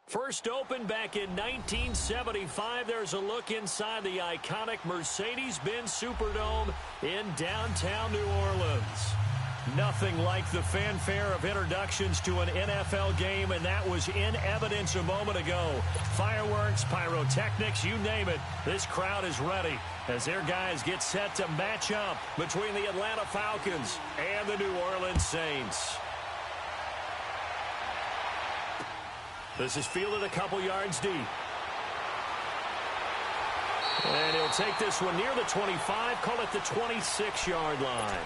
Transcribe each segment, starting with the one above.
First opened back in 1975, there's a look inside the iconic Mercedes-Benz Superdome in downtown New Orleans. Nothing like the fanfare of introductions to an NFL game, and that was in evidence a moment ago. Fireworks, pyrotechnics, you name it. This crowd is ready as their guys get set to match up between the Atlanta Falcons and the New Orleans Saints. This is fielded a couple yards deep. And he'll take this one near the 25, call it the 26-yard line.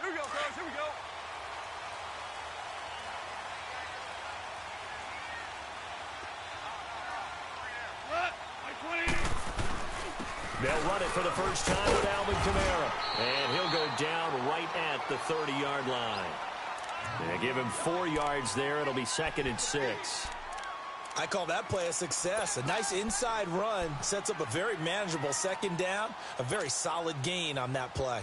Here we go, guys. Here we go. They'll run it for the first time with Alvin Kamara. And he'll go down right at the 30-yard line. They give him 4 yards there. It'll be 2nd and 6. I call that play a success. A nice inside run sets up a very manageable 2nd down. A very solid gain on that play.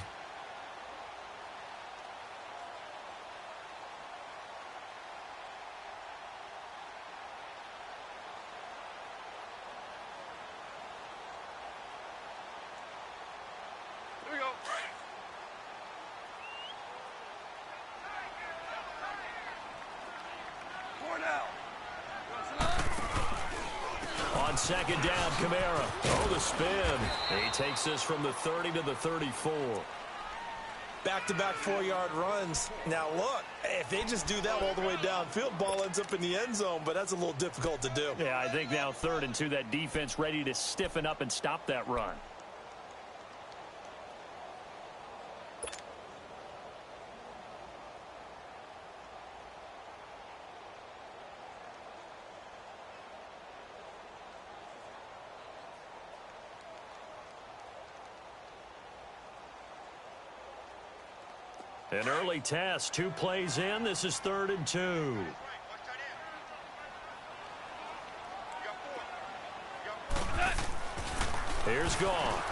On 2nd down, Kamara. Oh, the spin. He takes this from the 30 to the 34. Back-to-back 4-yard runs. Now, look, if they just do that all the way downfield, ball ends up in the end zone, but that's a little difficult to do. Yeah, I think now 3rd and 2, that defense ready to stiffen up and stop that run. An early test, 2 plays in. This is 3rd and 2. Here's Goff.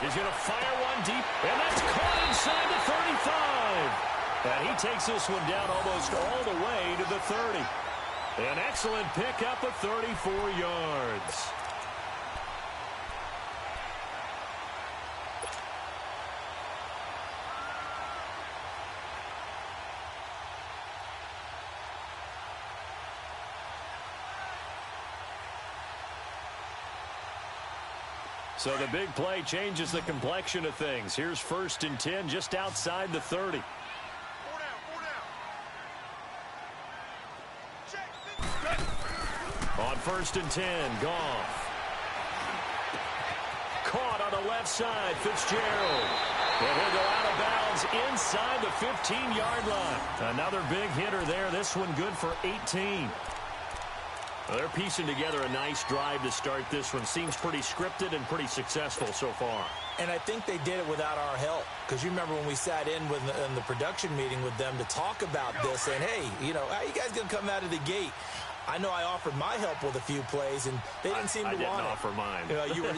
He's going to fire one deep, and that's caught inside the 35. And he takes this one down almost all the way to the 30. An excellent pickup of 34 yards. So the big play changes the complexion of things. Here's 1st and 10 just outside the 30. 4 down. On 1st and 10, Goff. Caught on the left side, Fitzgerald. And he'll go out of bounds inside the 15-yard line. Another big hitter there. This one good for 18. Well, they're piecing together a nice drive to start this one. Seems pretty scripted and pretty successful so far. And I think they did it without our help. Because you remember when we sat in the production meeting with them to talk about this, saying, hey, you know, how you guys going to come out of the gate? I know I offered my help with a few plays, and they didn't seem to want it. I didn't offer mine.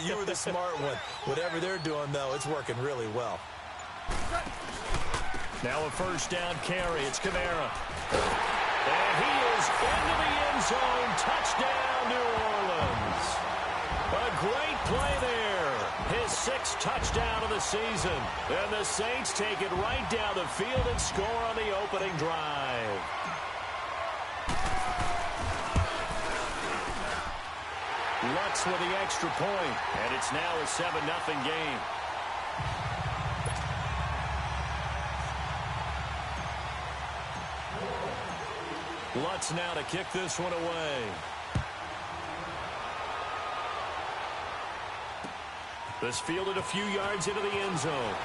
You were the smart one. Whatever they're doing, though, it's working really well. Now a 1st down carry. It's Kamara. And he is into the end zone. Touchdown, New Orleans. A great play there. His 6th touchdown of the season. And the Saints take it right down the field and score on the opening drive. Lutz with the extra point, and it's now a 7-0 game. Lutz now to kick this one away. This fielded a few yards into the end zone.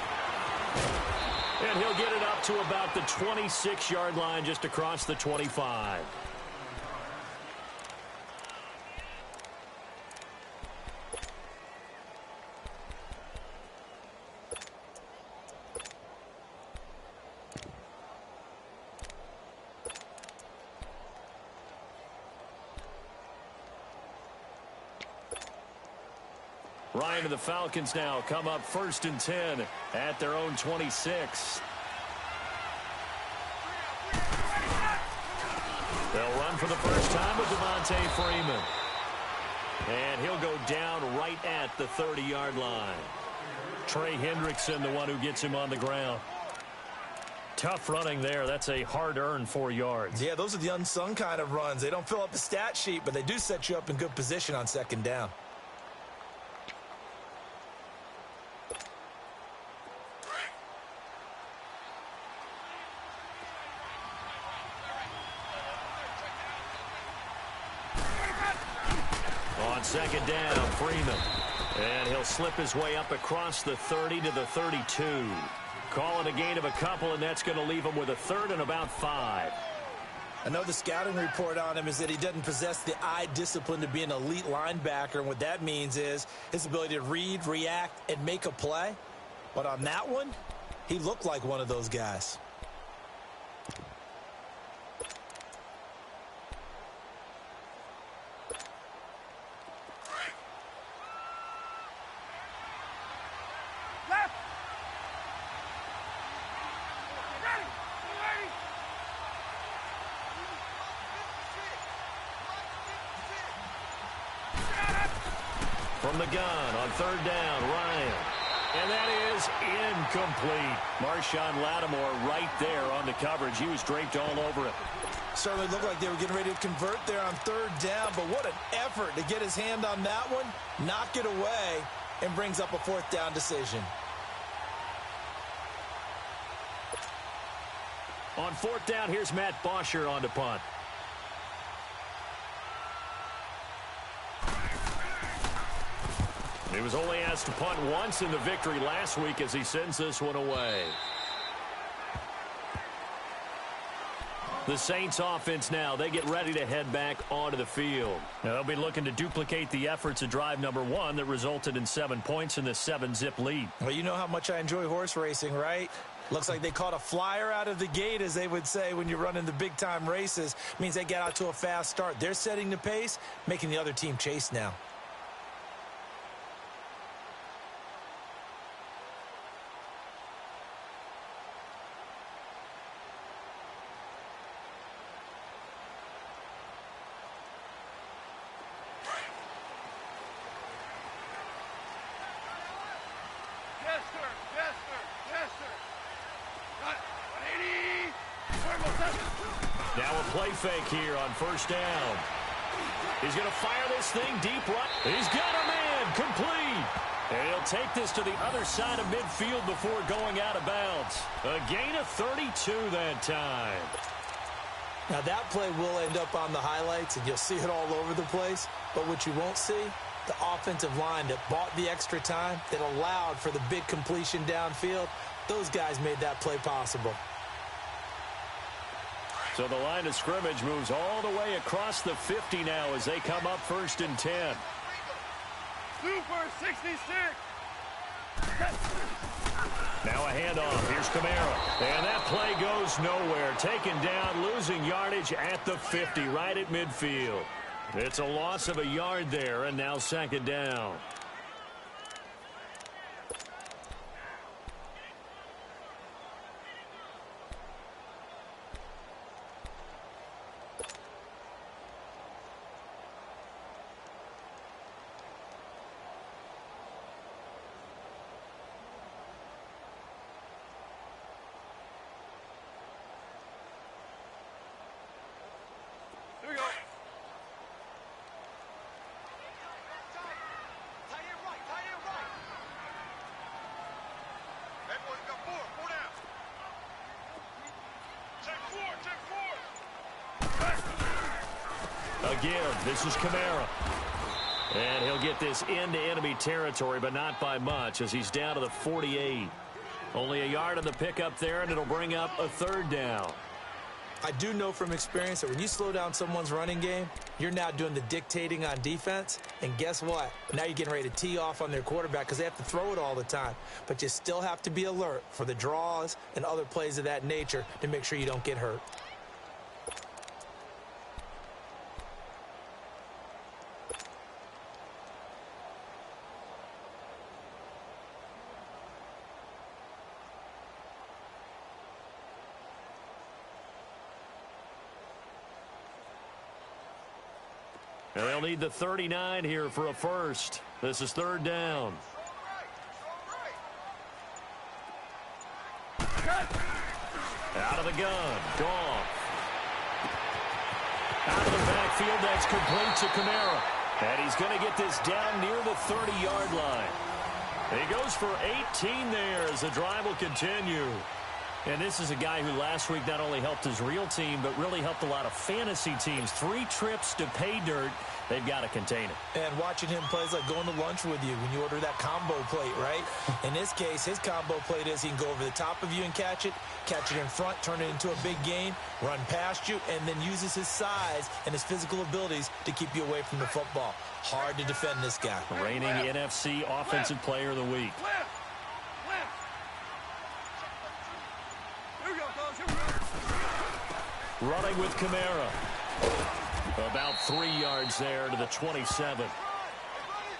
And he'll get it up to about the 26-yard line, just across the 25. Ryan and the Falcons now come up 1st and 10 at their own 26. They'll run for the first time with Devontae Freeman. And he'll go down right at the 30-yard line. Trey Hendrickson, the one who gets him on the ground. Tough running there. That's a hard-earned 4 yards. Yeah, those are the unsung kind of runs. They don't fill up the stat sheet, but they do set you up in good position on 2nd down. On 2nd down, Freeman. And he'll slip his way up across the 30 to the 32. Call it a gain of a couple, and that's going to leave him with a 3rd and about 5. I know the scouting report on him is that he doesn't possess the eye discipline to be an elite linebacker, and what that means is his ability to read, react, and make a play. But on that one, he looked like one of those guys. From the gun on 3rd down, Ryan. And that is incomplete. Marshawn Lattimore right there on the coverage. He was draped all over it. Certainly looked like they were getting ready to convert there on 3rd down, but what an effort to get his hand on that one, knock it away, and brings up a 4th down decision. On 4th down, here's Matt Bosher on to punt. He was only asked to punt once in the victory last week as he sends this one away. The Saints offense now, they get ready to head back onto the field. Now, they'll be looking to duplicate the efforts of drive number 1 that resulted in 7 points in the 7-zip lead. Well, you know how much I enjoy horse racing, right? Looks like they caught a flyer out of the gate, as they would say when you're running the big-time races. Means they get out to a fast start. They're setting the pace, making the other team chase now. Now a play fake here on 1st down. He's going to fire this thing deep right. He's got a man complete. And he'll take this to the other side of midfield before going out of bounds. A gain of 32 that time. Now that play will end up on the highlights, and you'll see it all over the place. But what you won't see, the offensive line that bought the extra time, that allowed for the big completion downfield, those guys made that play possible. So the line of scrimmage moves all the way across the 50 now as they come up 1st and 10. Super 66. Now a handoff. Here's Kamara. And that play goes nowhere. Taken down, losing yardage at the 50, right at midfield. It's a loss of a yard there, and now 2nd down. Here we go. Again, this is Kamara. And he'll get this into enemy territory, but not by much, as he's down to the 48. Only a yard on the pickup there, and it'll bring up a third down. I do know from experience that when you slow down someone's running game, you're now doing the dictating on defense. And guess what? Now you're getting ready to tee off on their quarterback because they have to throw it all the time. But you still have to be alert for the draws and other plays of that nature to make sure you don't get hurt. And they'll need the 39 here for a first. This is third down. Out of the gun. Goff. Out of the backfield. That's complete to Kamara. And he's going to get this down near the 30-yard line. And he goes for 18 there as the drive will continue. And this is a guy who last week not only helped his real team, but really helped a lot of fantasy teams. 3 trips to pay dirt. They've got to contain it. And watching him play is like going to lunch with you when you order that combo plate, right? In this case, his combo plate is he can go over the top of you and catch it in front, turn it into a big gain, run past you, and then uses his size and his physical abilities to keep you away from the football. Hard to defend this guy. Reigning NFC Offensive Player of the Week. Running with Kamara. About 3 yards there to the 27.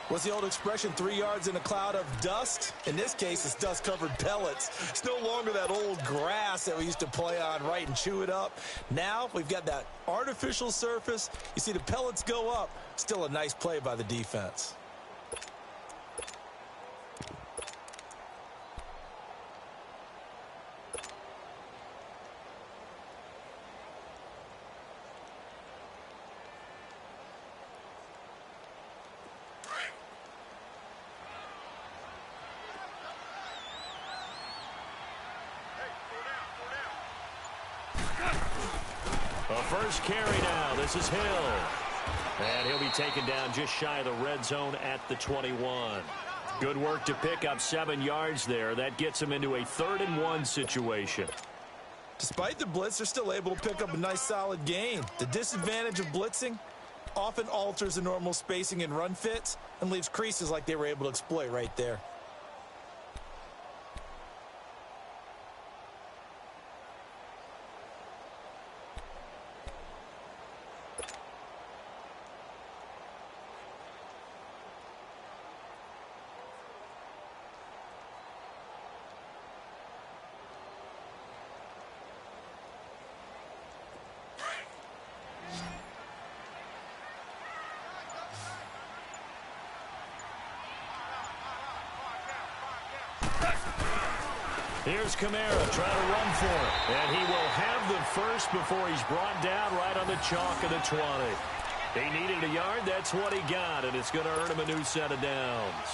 What's the old expression, 3 yards in a cloud of dust? In this case, it's dust-covered pellets. It's no longer that old grass that we used to play on, right, and chew it up. Now we've got that artificial surface. You see the pellets go up. Still a nice play by the defense. First carry now. This is Hill. And he'll be taken down just shy of the red zone at the 21. Good work to pick up 7 yards there. That gets him into a 3rd and 1 situation. Despite the blitz, they're still able to pick up a nice solid gain. The disadvantage of blitzing often alters the normal spacing and run fits and leaves creases like they were able to exploit right there. Here's Kamara trying to run for it. And he will have the first before he's brought down right on the chalk of the 20. He needed a yard. That's what he got. And it's going to earn him a new set of downs.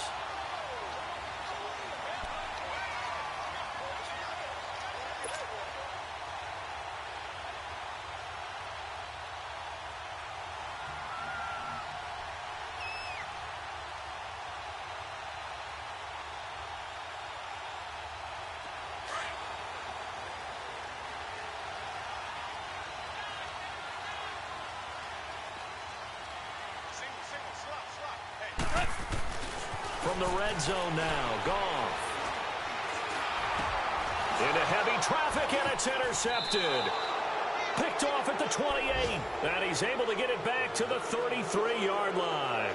From the red zone now, Goff. Into heavy traffic, and it's intercepted. Picked off at the 28, and he's able to get it back to the 33-yard line.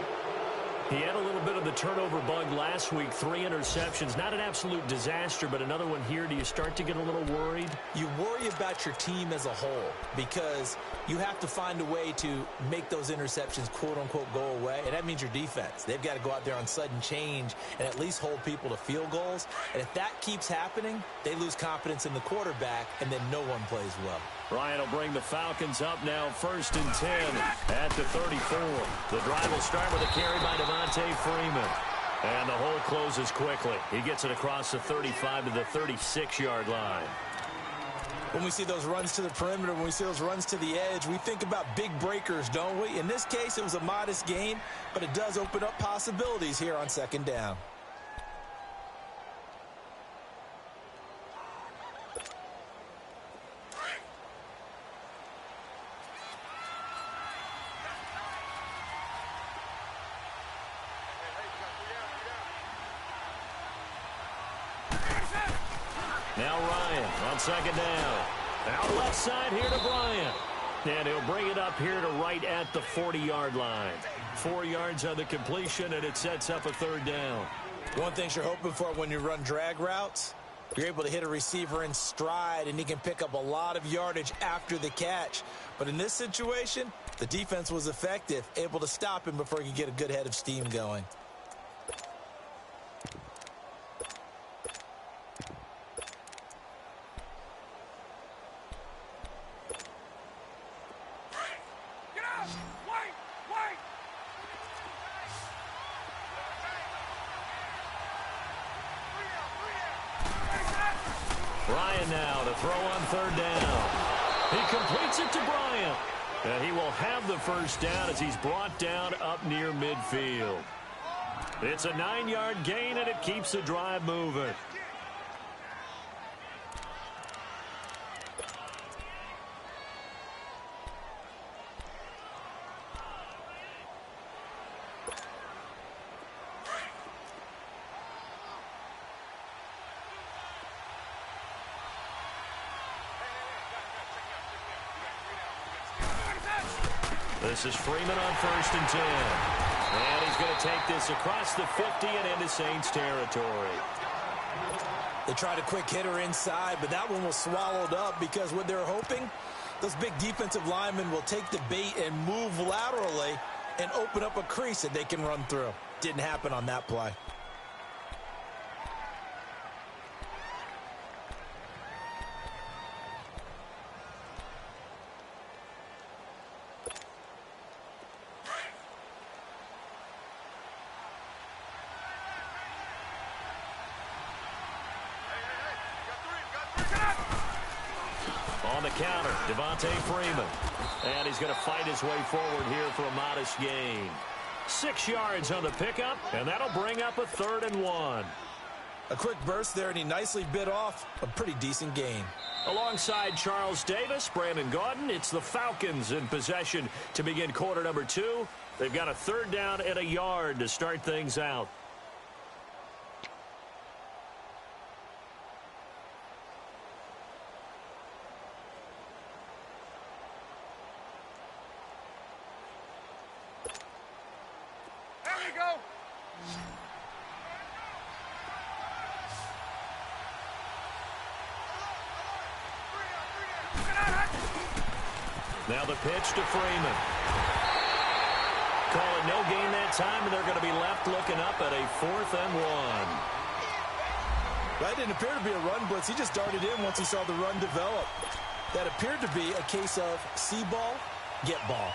He had a little bit of the turnover bug last week, 3 interceptions. Not an absolute disaster, but another one here. Do you start to get a little worried? You worry about your team as a whole because you have to find a way to make those interceptions, quote-unquote, go away, and that means your defense. They've got to go out there on sudden change and at least hold people to field goals. And if that keeps happening, they lose confidence in the quarterback, and then no one plays well. Ryan will bring the Falcons up now 1st and 10 at the 34. The drive will start with a carry by Devontae Freeman. And the hole closes quickly. He gets it across the 35 to the 36-yard line. When we see those runs to the perimeter, when we see those runs to the edge, we think about big breakers, don't we? In this case, it was a modest gain, but it does open up possibilities here on 2nd down. Now Ryan on second down. Out left side here to Bryant. And he'll bring it up here to right at the 40-yard line. 4 yards on the completion, and it sets up a third down. One thing you're hoping for when you run drag routes, you're able to hit a receiver in stride, and he can pick up a lot of yardage after the catch. But in this situation, the defense was effective, able to stop him before he could get a good head of steam going. Ryan now to throw on third down. He completes it to Bryant. And he will have the first down as he's brought down up near midfield. It's a 9-yard gain, and it keeps the drive moving. This is Freeman on 1st and 10. And he's going to take this across the 50 and into Saints territory. They tried a quick hitter inside, but that one was swallowed up because what they're hoping, those big defensive linemen will take the bait and move laterally and open up a crease that they can run through. Didn't happen on that play. On the counter, Devontae Freeman. And he's going to fight his way forward here for a modest gain. 6 yards on the pickup, and that'll bring up a 3rd and 1. A quick burst there, and he nicely bit off a pretty decent gain. Alongside Charles Davis, Brandon Gaudin, it's the Falcons in possession to begin quarter number 2. They've got a 3rd down and a yard to start things out. Now the pitch to Freeman. Call it no gain that time, and they're going to be left looking up at a 4th and 1. That didn't appear to be a run blitz. He just darted in once he saw the run develop. That appeared to be a case of see ball, get ball.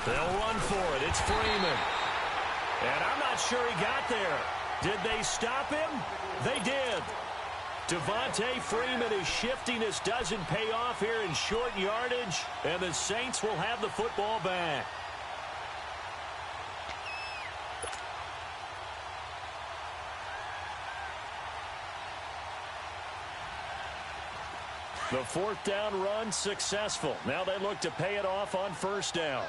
They'll run for it. It's Freeman. And I'm not sure he got there. Did they stop him? They did. Devontae Freeman is shifting. This doesn't pay off here in short yardage, and the Saints will have the football back. The 4th down run successful. Now they look to pay it off on 1st down.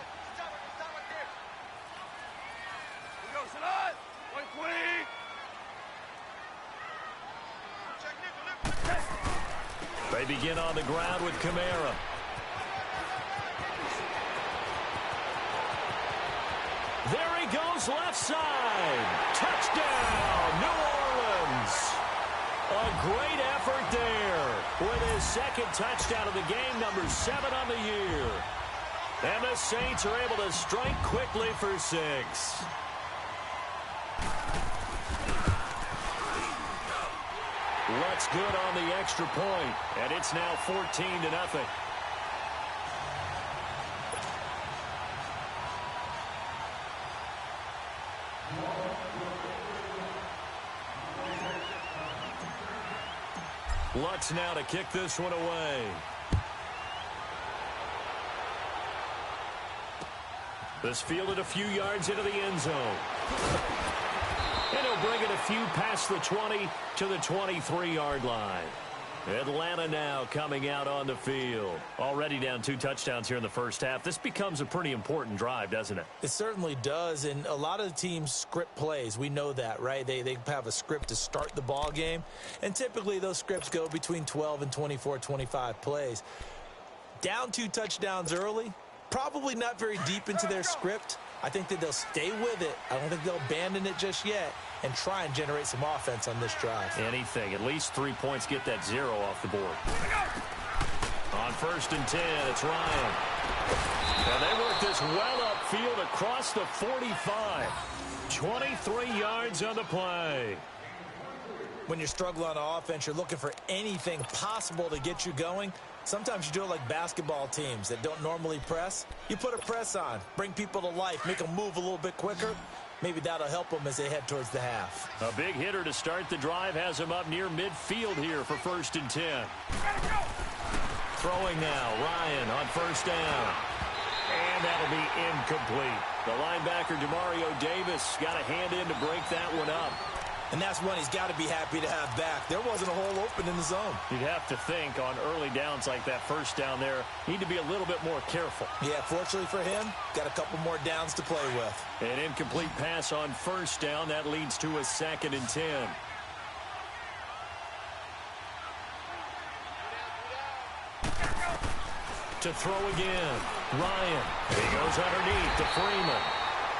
They begin on the ground with Kamara. There he goes left side. Touchdown, New Orleans. A great effort there with his 2nd touchdown of the game, number 7 on the year. And the Saints are able to strike quickly for 6. What's good on the extra point, and it's now 14-0. Lutz now to kick this one away. This fielded a few yards into the end zone. And he'll bring it a few past the 20 to the 23-yard line. Atlanta now coming out on the field. Already down 2 touchdowns here in the first half. This becomes a pretty important drive, doesn't it? It certainly does, and a lot of the teams script plays. We know that, right? They have a script to start the ball game, and typically those scripts go between 12 and 24, 25 plays. Down 2 touchdowns early, probably not very deep into their script. I think that they'll stay with it. I don't think they'll abandon it just yet and try and generate some offense on this drive. Anything. At least 3 points, get that 0 off the board. On 1st and 10, it's Ryan. And they work this well upfield across the 45. 23 yards on the play. When you're struggling on offense, you're looking for anything possible to get you going. Sometimes you do it like basketball teams that don't normally press. You put a press on, bring people to life, make them move a little bit quicker. Maybe that'll help them as they head towards the half. A big hitter to start the drive has him up near midfield here for 1st and 10. Throwing now, Ryan on 1st down. And that'll be incomplete. The linebacker, Demario Davis, got a hand in to break that one up. And that's one he's got to be happy to have back. There wasn't a hole open in the zone. You'd have to think on early downs like that 1st down there, need to be a little bit more careful. Yeah, fortunately for him, got a couple more downs to play with. An incomplete pass on 1st down. That leads to a 2nd and 10. To throw again, Ryan. He goes underneath to Freeman.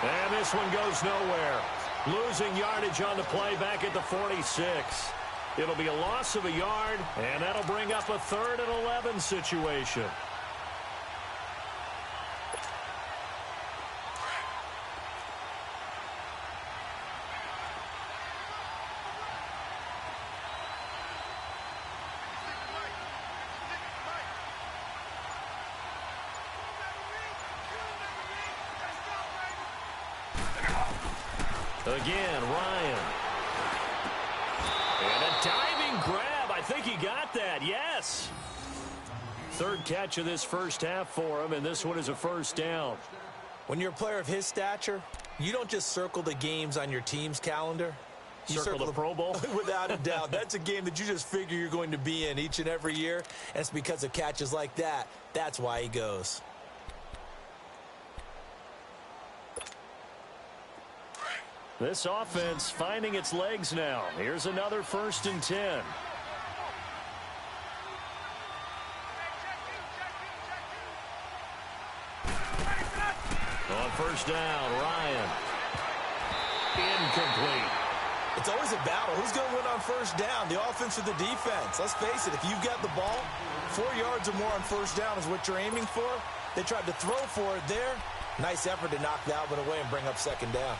And this one goes nowhere. Losing yardage on the play back at the 46. It'll be a loss of a yard, and that'll bring up a 3rd and 11 situation. Again, Ryan. And a diving grab. I think he got that. Yes. 3rd catch of this first half for him, and this one is a 1st down. When you're a player of his stature, you don't just circle the games on your team's calendar. You circle the Pro Bowl? Without a doubt. That's a game that you just figure you're going to be in each and every year, and it's because of catches like that. That's why he goes. This offense finding its legs now. Here's another 1st and 10. On 1st down, Ryan. Incomplete. It's always a battle. Who's going to win on 1st down, the offense or the defense? Let's face it, if you've got the ball, 4 yards or more on 1st down is what you're aiming for. They tried to throw for it there. Nice effort to knock that one away and bring up 2nd down.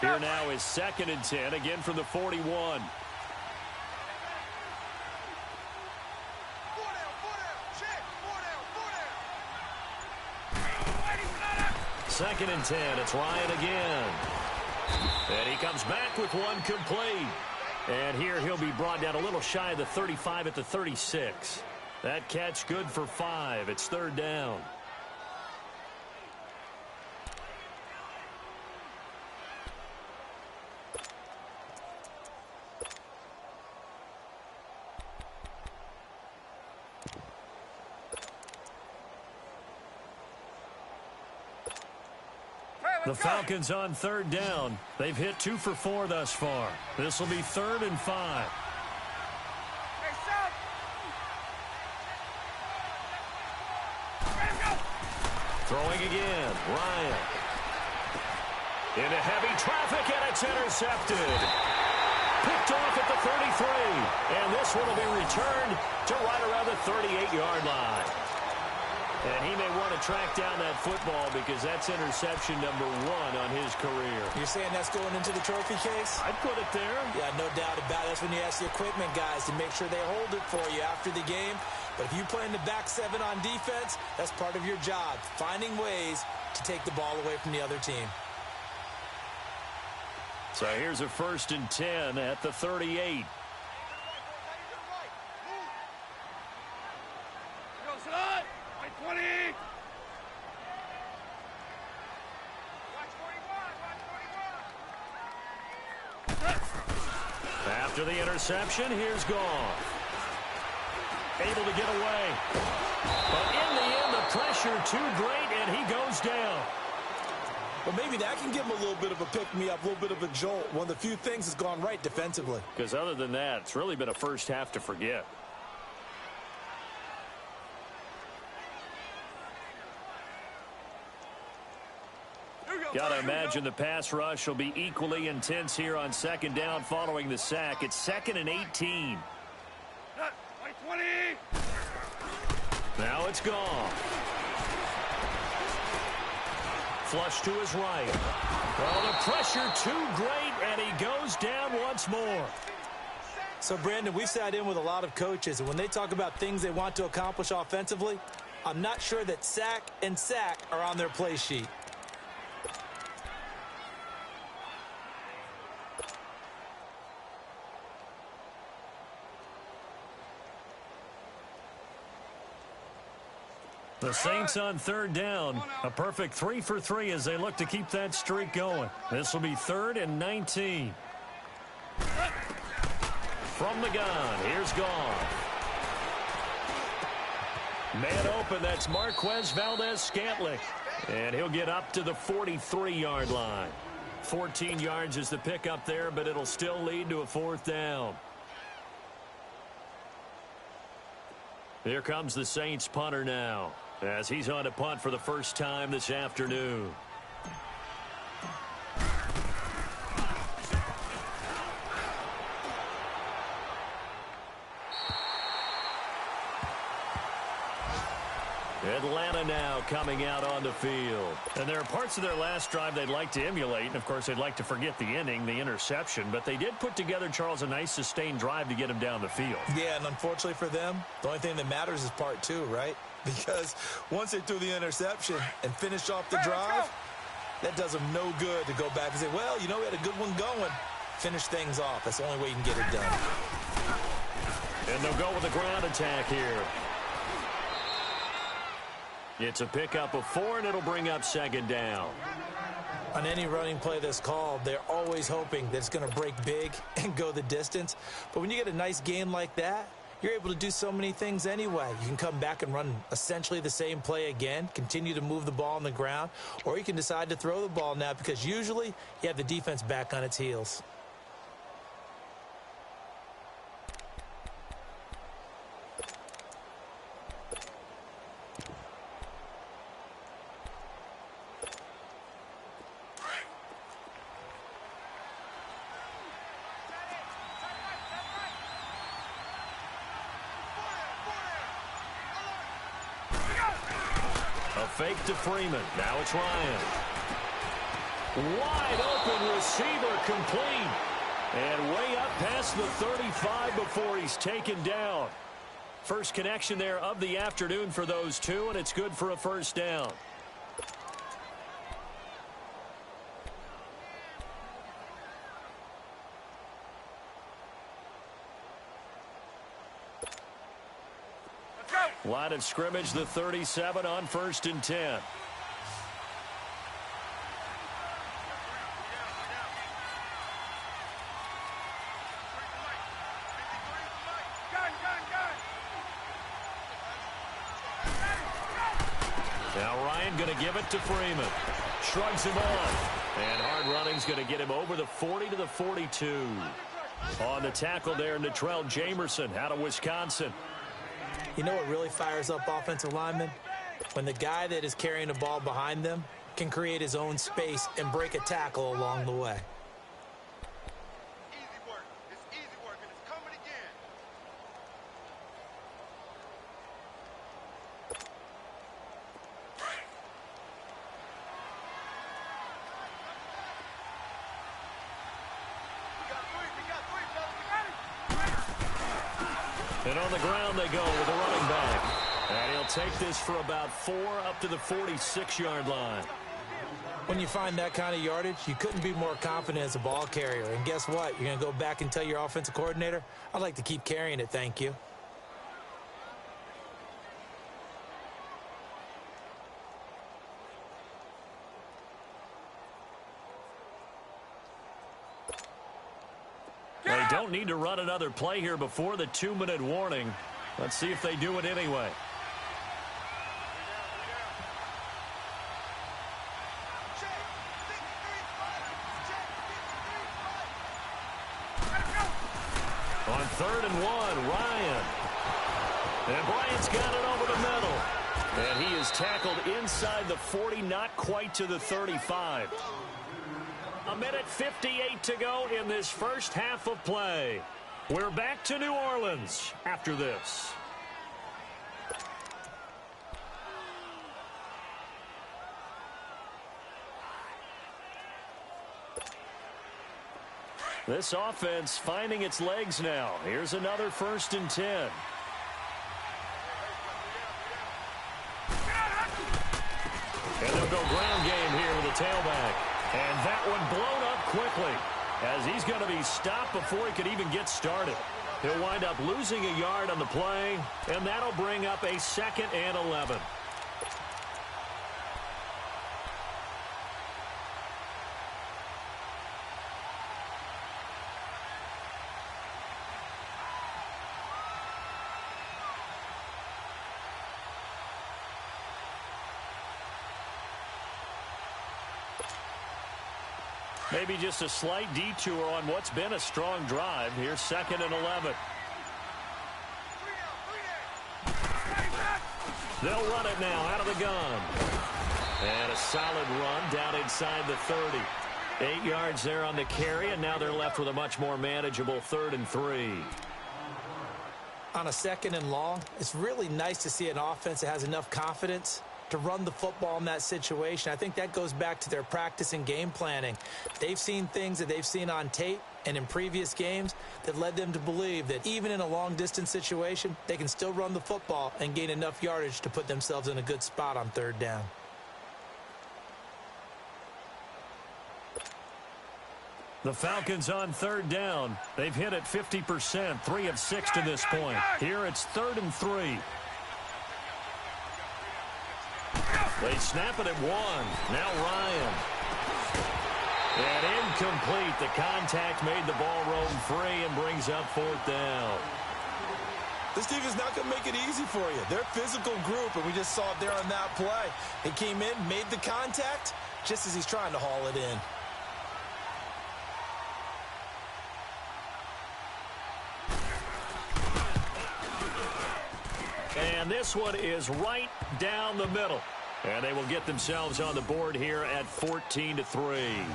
Here now is 2nd and 10, again from the 41. Second and 10, it's Ryan again. And he comes back with one complete. And here he'll be brought down a little shy of the 35 at the 36. That catch good for 5. It's 3rd down. The Falcons on 3rd down. They've hit 2 for 4 thus far. This will be 3rd and 5. Throwing again, Ryan. Into heavy traffic, and it's intercepted. Picked off at the 33. And this one will be returned to right around the 38-yard line. And he may want to track down that football because that's interception number 1 on his career. You're saying that's going into the trophy case? I'd put it there. Yeah, no doubt about it. That's when you ask the equipment guys to make sure they hold it for you after the game. But if you play in the back 7 on defense, that's part of your job, finding ways to take the ball away from the other team. So here's a 1st and 10 at the 38. After the interception, here's Goff. Able to get away. But in the end, the pressure too great, and he goes down. Well, maybe that can give him a little bit of a pick-me-up, a little bit of a jolt. One of the few things that's gone right defensively. Because other than that, it's really been a first half to forget. Got to imagine the pass rush will be equally intense here on 2nd down following the sack. It's 2nd and 18. Now it's gone. Flush to his right. Well, the pressure too great, and he goes down once more. So, Brandon, we've sat in with a lot of coaches, and when they talk about things they want to accomplish offensively, I'm not sure that sack and sack are on their play sheet. The Saints on 3rd down. A perfect 3 for 3 as they look to keep that streak going. This will be 3rd and 19. From the gun, here's Goff. Man open, that's Marquez Valdez-Scantling. And he'll get up to the 43-yard line. 14 yards is the pickup there, but it'll still lead to a 4th down. Here comes the Saints punter now, as he's on to punt for the first time this afternoon. Atlanta now coming out on the field. And there are parts of their last drive they'd like to emulate. And, of course, they'd like to forget the inning, the interception. But they did put together, Charles, a nice sustained drive to get him down the field. Yeah, and unfortunately for them, the only thing that matters is part 2, right? Because once they threw the interception and finished off the drive, that does them no good to go back and say, well, you know, we had a good one going. Finish things off. That's the only way you can get it done. And they'll go with the ground attack here. It's a pickup of 4, and it'll bring up 2nd down. On any running play that's called, they're always hoping that it's going to break big and go the distance. But when you get a nice game like that, you're able to do so many things anyway. You can come back and run essentially the same play again, continue to move the ball on the ground, or you can decide to throw the ball now because usually you have the defense back on its heels. Fake to Freeman. Now it's Ryan. Wide open receiver complete. And way up past the 35 before he's taken down. First connection there of the afternoon for those two, and it's good for a 1st down. Line of scrimmage, the 37 on 1st and 10. Now Ryan going to give it to Freeman. Shrugs him off. And hard running's going to get him over the 40 to the 42. On the tackle there, Natrell Jamerson out of Wisconsin. You know what really fires up offensive linemen? When the guy that is carrying the ball behind them can create his own space and break a tackle along the way. Easy work. It's easy work, and it's coming again. And on the ground they go with the running back. And he'll take this for about 4 up to the 46-yard line. When you find that kind of yardage, you couldn't be more confident as a ball carrier. And guess what? You're going to go back and tell your offensive coordinator, I'd like to keep carrying it, thank you. They don't need to run another play here before the 2-minute warning. Let's see if they do it anyway. On 3rd and 1, Ryan. And Bryant's got it over the middle. And he is tackled inside the 40, not quite to the 35. 1:58 to go in this first half of play. We're back to New Orleans after this. This offense finding its legs now. Here's another 1st and 10. And they'll go ground game here with a tailback. And that one blown up quickly as he's going to be stopped before he could even get started. He'll wind up losing a yard on the play, and that'll bring up a 2nd and 11. Maybe just a slight detour on what's been a strong drive. Here's 2nd and 11. They'll run it now out of the gun. And a solid run down inside the 30. 8 yards there on the carry, and now they're left with a much more manageable 3rd and 3. On a 2nd and long, it's really nice to see an offense that has enough confidence to run the football in that situation. I think that goes back to their practice and game planning. They've seen things that they've seen on tape and in previous games that led them to believe that even in a long-distance situation, they can still run the football and gain enough yardage to put themselves in a good spot on 3rd down. The Falcons on 3rd down. They've hit it 50%, 3 of 6 to this point. Here it's 3rd and 3. They snap it at 1. Now Ryan. And incomplete. The contact made the ball roam free and brings up 4th down. This defense is not going to make it easy for you. They're a physical group, and we just saw it there on that play. He came in, made the contact, just as he's trying to haul it in. And this one is right down the middle. And they will get themselves on the board here at 14-3.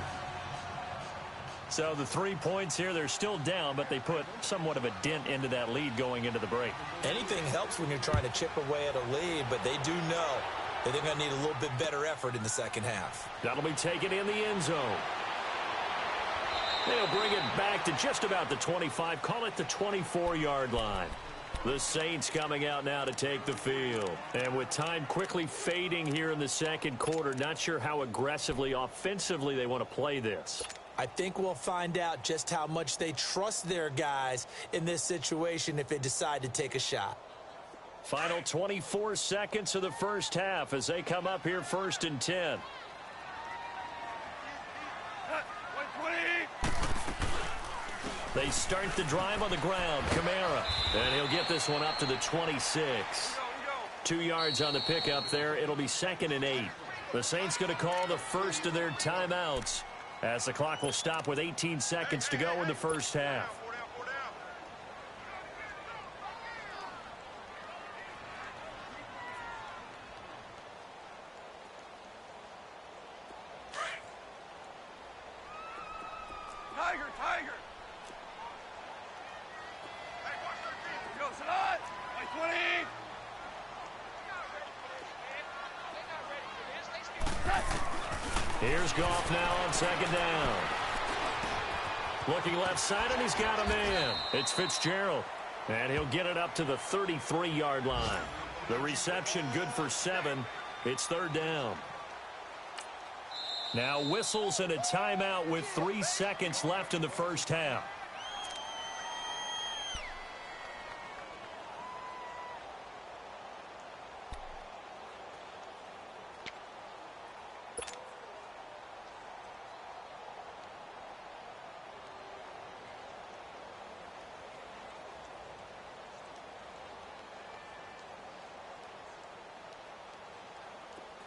So the 3 points here, they're still down, but they put somewhat of a dent into that lead going into the break. Anything helps when you're trying to chip away at a lead, but they do know that they're going to need a little bit better effort in the second half. That'll be taken in the end zone. They'll bring it back to just about the 25, call it the 24-yard line. The Saints coming out now to take the field. And with time quickly fading here in the second quarter, not sure how aggressively, offensively they want to play this. I think we'll find out just how much they trust their guys in this situation if they decide to take a shot. Final 24 seconds of the first half as they come up here 1st and 10. They start the drive on the ground. Kamara. And he'll get this one up to the 26. 2 yards on the pickup there. It'll be 2nd and 8. The Saints going to call the first of their timeouts as the clock will stop with 18 seconds to go in the first half. Tiger! Go, Sadat! Like 20! Here's Goff now on 2nd down. Looking left side, and he's got a man. It's Fitzgerald. And he'll get it up to the 33-yard line. The reception good for 7. It's third down. Now whistles and a timeout with 3 seconds left in the first half.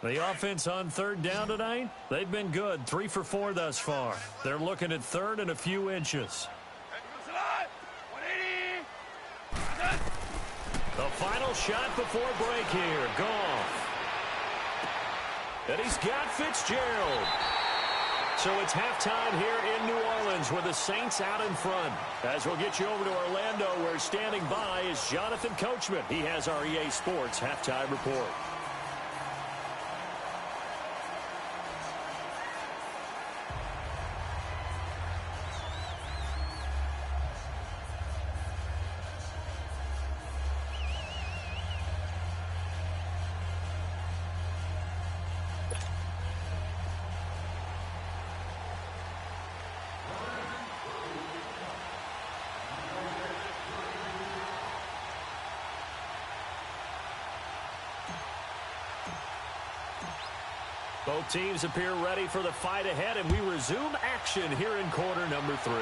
The offense on third down tonight, they've been good. 3 for 4 thus far. They're looking at third and a few inches. The final shot before break here. Goff. And he's got Fitzgerald. So it's halftime here in New Orleans with the Saints out in front. As we'll get you over to Orlando, where standing by is Jonathan Coachman. He has our EA Sports halftime report. Both teams appear ready for the fight ahead, and we resume action here in quarter number 3.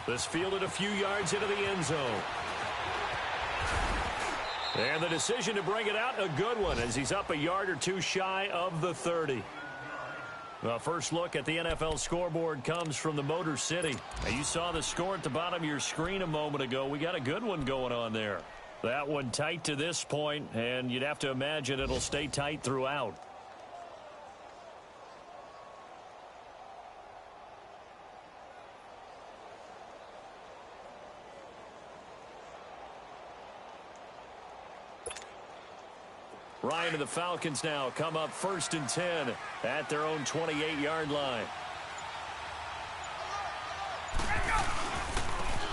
This fielded a few yards into the end zone. And the decision to bring it out, a good one, as he's up a yard or two shy of the 30. The first look at the NFL scoreboard comes from the Motor City. Now, you saw the score at the bottom of your screen a moment ago. We got a good one going on there. That one tight to this point, and you'd have to imagine it'll stay tight throughout. Ryan and the Falcons now come up 1st and 10 at their own 28-yard line.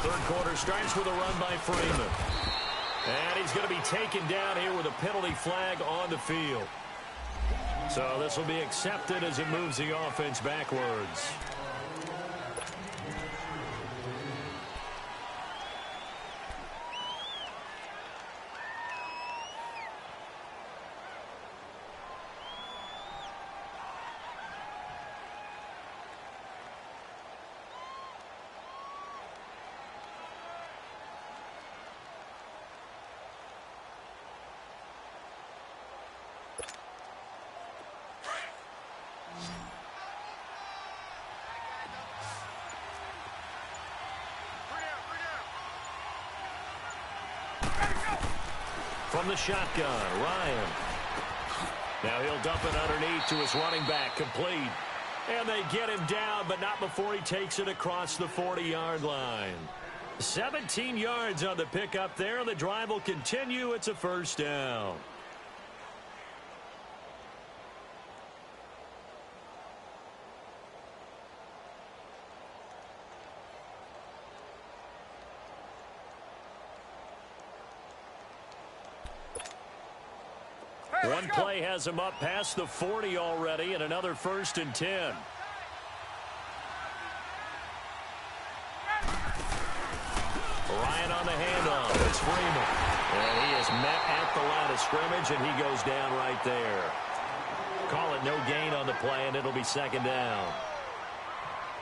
Third quarter starts with a run by Freeman. And he's going to be taken down here with a penalty flag on the field. So this will be accepted as it moves the offense backwards. From the shotgun, Ryan. Now he'll dump it underneath to his running back, complete. And they get him down, but not before he takes it across the 40-yard line. 17 yards on the pickup there. The drive will continue. It's a first down. One play has him up past the 40 already, and another 1st and 10. Ryan on the handoff. It's Freeman. And he is met at the line of scrimmage, and he goes down right there. Call it no gain on the play, and it'll be 2nd down.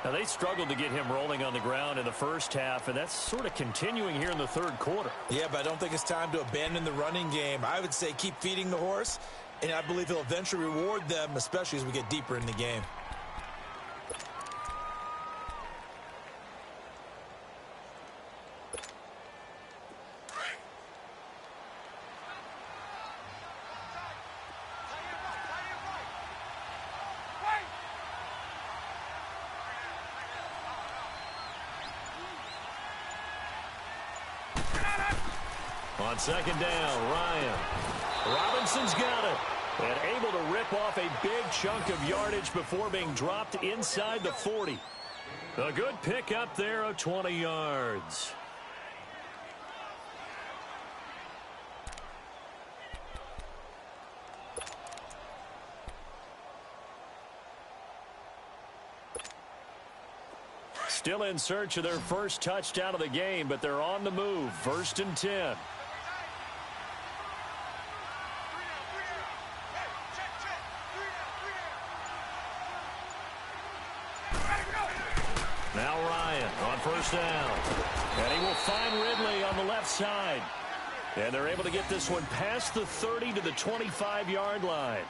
Now, they struggled to get him rolling on the ground in the first half, and that's sort of continuing here in the third quarter. Yeah, but I don't think it's time to abandon the running game. I would say keep feeding the horse, and I believe he'll eventually reward them, especially as we get deeper in the game. On 2nd down, Ryan. Robinson's got it. And able to rip off a big chunk of yardage before being dropped inside the 40. A good pick up there of 20 yards. Still in search of their first touchdown of the game, but they're on the move. 1st and 10. Now Ryan on 1st down. And he will find Ridley on the left side. And they're able to get this one past the 30 to the 25-yard line.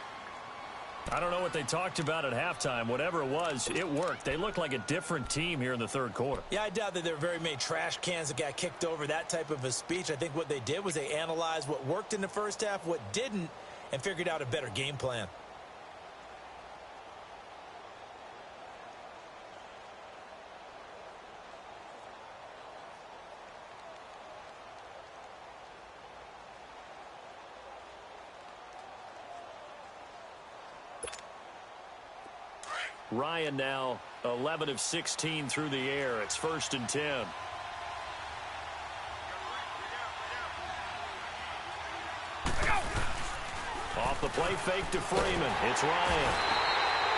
I don't know what they talked about at halftime. Whatever it was, it worked. They looked like a different team here in the third quarter. Yeah, I doubt that there were very many trash cans that got kicked over, that type of a speech. I think what they did was they analyzed what worked in the first half, what didn't, and figured out a better game plan. Ryan now 11 of 16 through the air. It's 1st and 10. Off the play fake to Freeman. It's Ryan.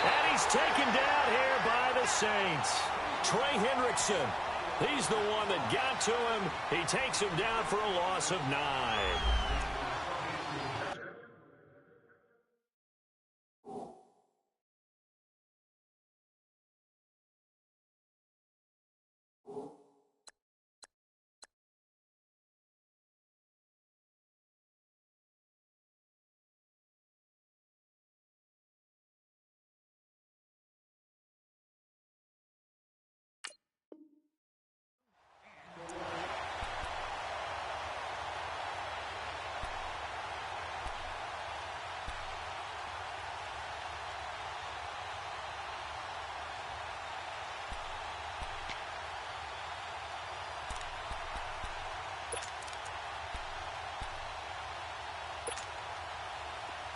And he's taken down here by the Saints. Trey Hendrickson. He's the one that got to him. He takes him down for a loss of 9.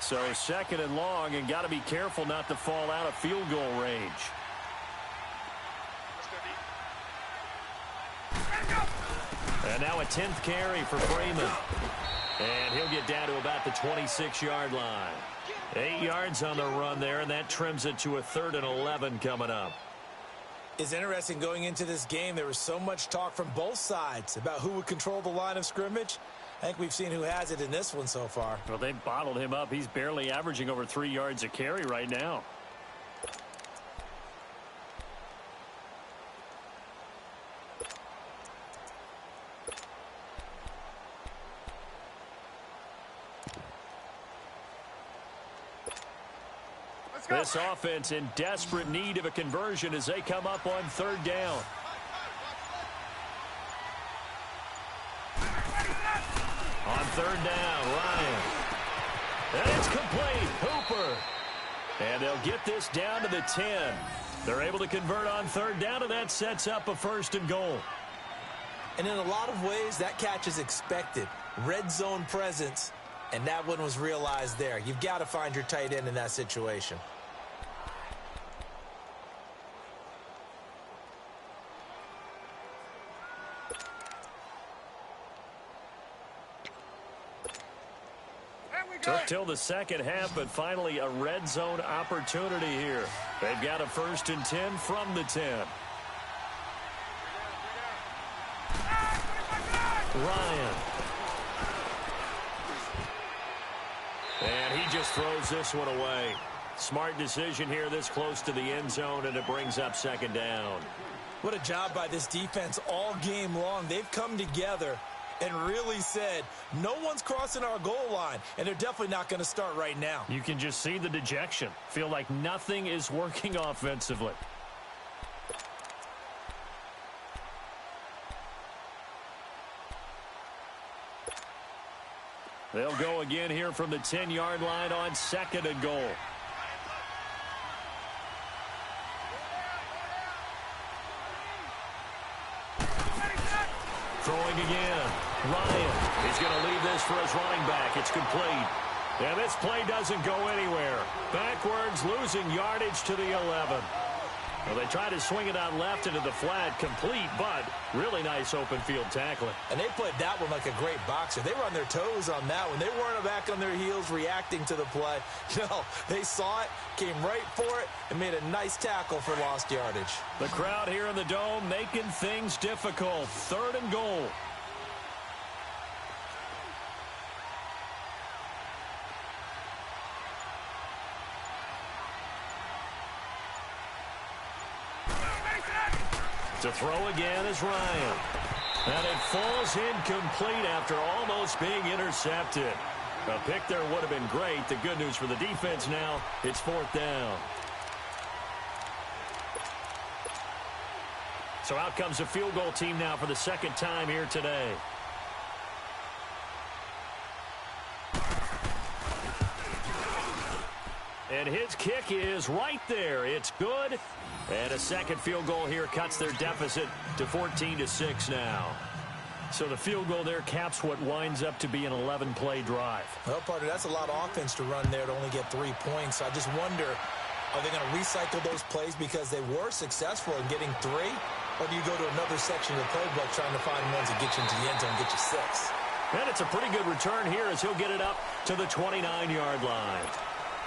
So 2nd and long, and got to be careful not to fall out of field goal range. And now a 10th carry for Freeman. And he'll get down to about the 26-yard line. 8 yards on the run there, and that trims it to a 3rd and 11 coming up. It's interesting going into this game. There was so much talk from both sides about who would control the line of scrimmage. I think we've seen who has it in this one so far. Well, they bottled him up. He's barely averaging over 3 yards a carry right now. This offense in desperate need of a conversion as they come up on 3rd down. On 3rd down, Ryan. And it's complete. Hooper. And they'll get this down to the 10. They're able to convert on 3rd down, and that sets up a 1st and goal. And in a lot of ways, that catch is expected. Red zone presence, and that one was realized there. You've got to find your tight end in that situation. Took till the second half, but finally a red zone opportunity here. They've got a 1st and 10 from the 10. Ryan. And he just throws this one away. Smart decision here this close to the end zone, and it brings up 2nd down. What a job by this defense all game long. They've come together and really said, no one's crossing our goal line, and they're definitely not going to start right now. You can just see the dejection. Feel like nothing is working offensively. They'll go again here from the 10-yard line on 2nd and goal. Throwing again. Ryan. He's going to leave this for his running back. It's complete. And this play doesn't go anywhere. Backwards, losing yardage to the 11. Well, they try to swing it on left into the flat, complete, but really nice open field tackling. And they played that one like a great boxer. They were on their toes on that one. They weren't back on their heels reacting to the play. No, they saw it, came right for it, and made a nice tackle for lost yardage. The crowd here in the Dome making things difficult. 3rd and goal. To throw again is Ryan. And it falls incomplete after almost being intercepted. A pick there would have been great. The good news for the defense now, it's 4th down. So out comes a field goal team now for the 2nd time here today. And his kick is right there. It's good. And a 2nd field goal here cuts their deficit to 14-6 now. So the field goal there caps what winds up to be an 11-play drive. Well, partner, that's a lot of offense to run there to only get 3 points. I just wonder, are they going to recycle those plays because they were successful in getting 3? Or do you go to another section of the playbook trying to find ones that get you into the end zone and get you 6? And it's a pretty good return here as he'll get it up to the 29-yard line.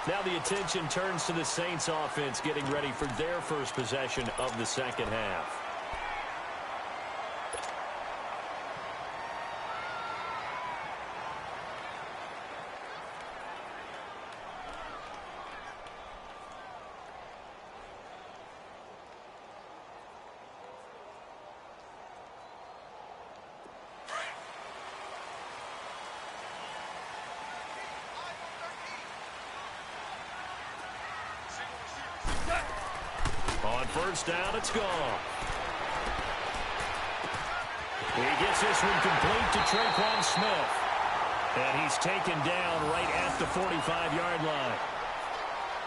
Now the attention turns to the Saints offense getting ready for their first possession of the 2nd half. On 1st down, it's gone. He gets this one complete to Traquan Smith. And he's taken down right at the 45-yard line.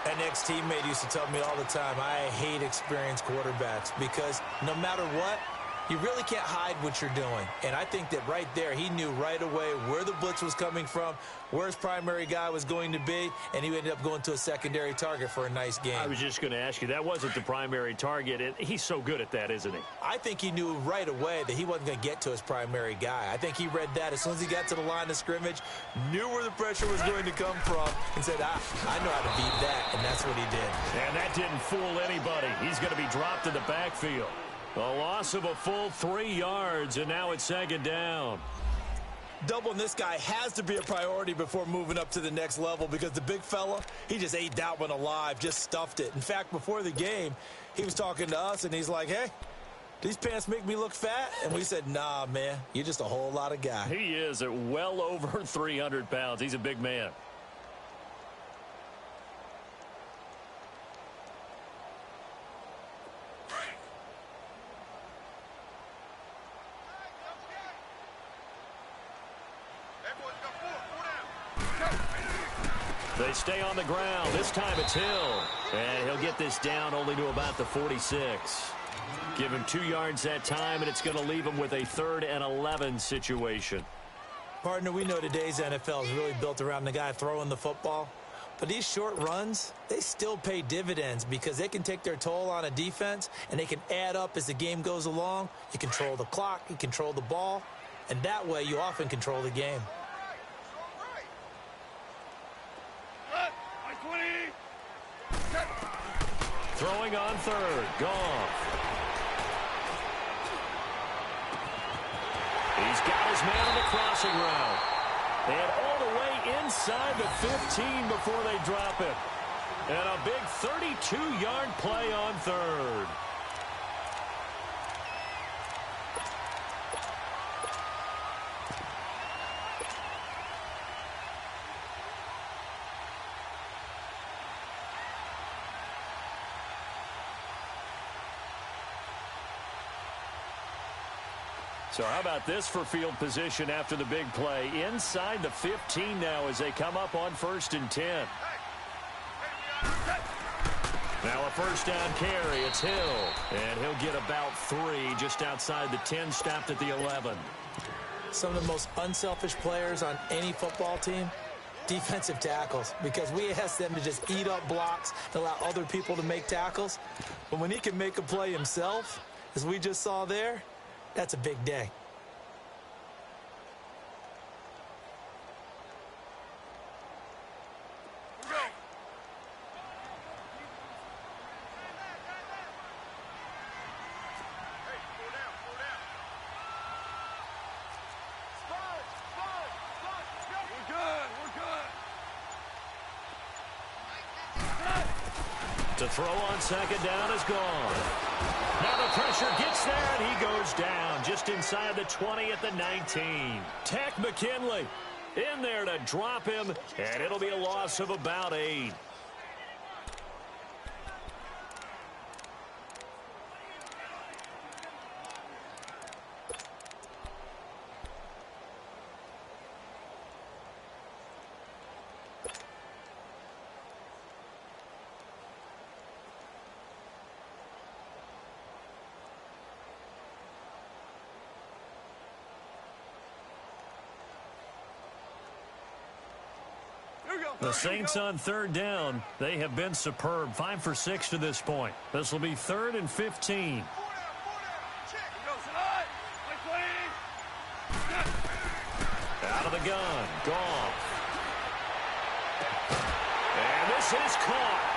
An ex-teammate used to tell me all the time, I hate experienced quarterbacks because no matter what, you really can't hide what you're doing. And I think that right there, he knew right away where the blitz was coming from, where his primary guy was going to be, and he ended up going to a secondary target for a nice game. I was just going to ask you, that wasn't the primary target. And he's so good at that, isn't he? I think he knew right away that he wasn't going to get to his primary guy. I think he read that as soon as he got to the line of scrimmage, knew where the pressure was going to come from, and said, I know how to beat that, and that's what he did. And that didn't fool anybody. He's going to be dropped in the backfield. A loss of a full 3 yards, and now it's 2nd down. Doubling this guy has to be a priority before moving up to the next level because the big fella, he just ate that one alive, just stuffed it. In fact, before the game, he was talking to us, and he's like, hey, these pants make me look fat? And we said, nah, man, you're just a whole lot of guy. He is at well over 300 pounds. He's a big man. They stay on the ground. This time it's Hill. And he'll get this down only to about the 46. Give him 2 yards that time, and it's going to leave him with a 3rd and 11 situation. Partner, we know today's NFL is really built around the guy throwing the football. But these short runs, they still pay dividends because they can take their toll on a defense, and they can add up as the game goes along. You control the clock, you control the ball, and that way you often control the game. Throwing on 3rd. Goff. He's got his man on the crossing route. And all the way inside the 15 before they drop him. And a big 32-yard play on 3rd. So how about this for field position after the big play? Inside the 15 now as they come up on 1st and 10. Now a 1st down carry. It's Hill. And he'll get about 3 just outside the 10, stopped at the 11. Some of the most unselfish players on any football team, defensive tackles, because we ask them to just eat up blocks and allow other people to make tackles. But when he can make a play himself, as we just saw there, that's a big day. To throw on second down is gone. Now the pressure gets there, and he goes down just inside the 20 at the 19. Tech McKinley in there to drop him, and it'll be a loss of about 8. The Saints on third down. They have been superb. 5 for 6 to this point. This will be 3rd and 15. Out of the gun. Goff. And this is caught.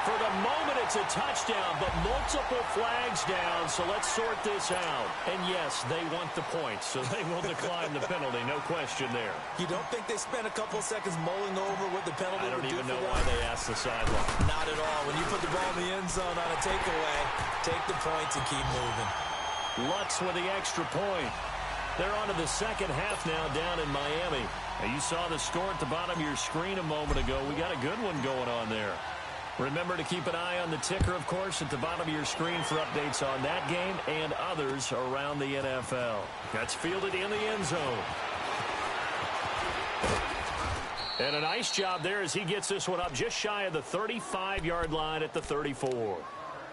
For the moment, it's a touchdown, but multiple flags down, so let's sort this out. And yes, they want the points, so they will decline the penalty, no question there. You don't think they spent a couple of seconds mulling over what the penalty would do for them? I don't even know why they asked the sideline. Not at all. When you put the ball in the end zone on a takeaway, take the points and keep moving. Lutz with the extra point. They're on to the second half now down in Miami. Now, you saw the score at the bottom of your screen a moment ago. We got a good one going on there. Remember to keep an eye on the ticker, of course, at the bottom of your screen for updates on that game and others around the NFL. That's fielded in the end zone. And a nice job there as he gets this one up just shy of the 35-yard line at the 34.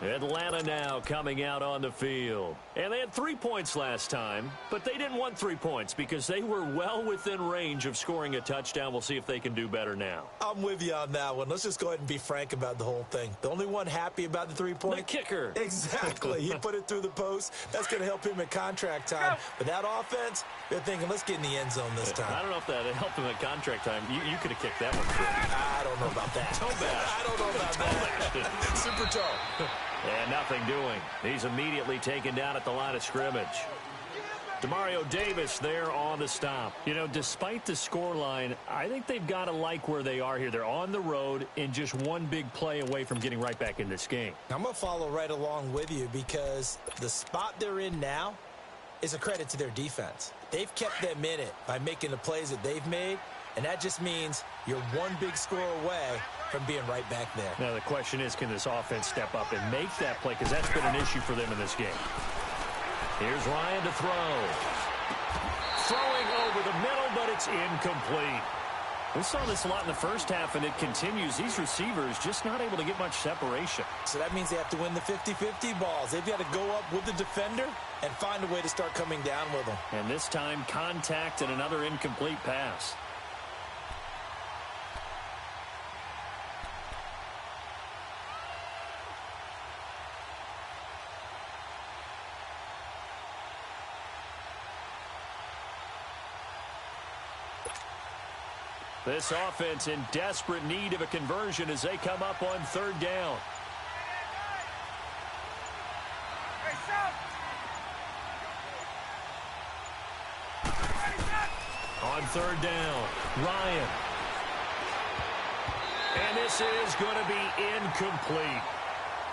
Atlanta now coming out on the field. And they had 3 points last time, but they didn't want 3 points because they were well within range of scoring a touchdown. We'll see if they can do better now. I'm with you on that one. Let's just go ahead and be frank about the whole thing. The only one happy about the 3-point? The kicker. Exactly. He put it through the post. That's going to help him at contract time. But that offense, they're thinking, let's get in the end zone this time. I don't know if that helped him at contract time. You could have kicked that one through. I don't know about that. Toe bash. I don't know about that. Super toe. And nothing doing. He's immediately taken down at the line of scrimmage. Demario Davis there on the stop. You know, despite the scoreline, I think they've got to like where they are here. They're on the road and just one big play away from getting right back in this game. I'm going to follow right along with you because the spot they're in now is a credit to their defense. They've kept them in it by making the plays that they've made, and that just means you're one big score away from being right back there. Now the question is, can this offense step up and make that play? Because that's been an issue for them in this game. Here's Ryan to throw. Throwing over the middle, but it's incomplete. We saw this a lot in the first half, and it continues. These receivers just not able to get much separation. So that means they have to win the 50-50 balls. They've got to go up with the defender and find a way to start coming down with them. And this time, contact and another incomplete pass. This offense in desperate need of a conversion as they come up on third down. On third down, Ryan. And this is going to be incomplete.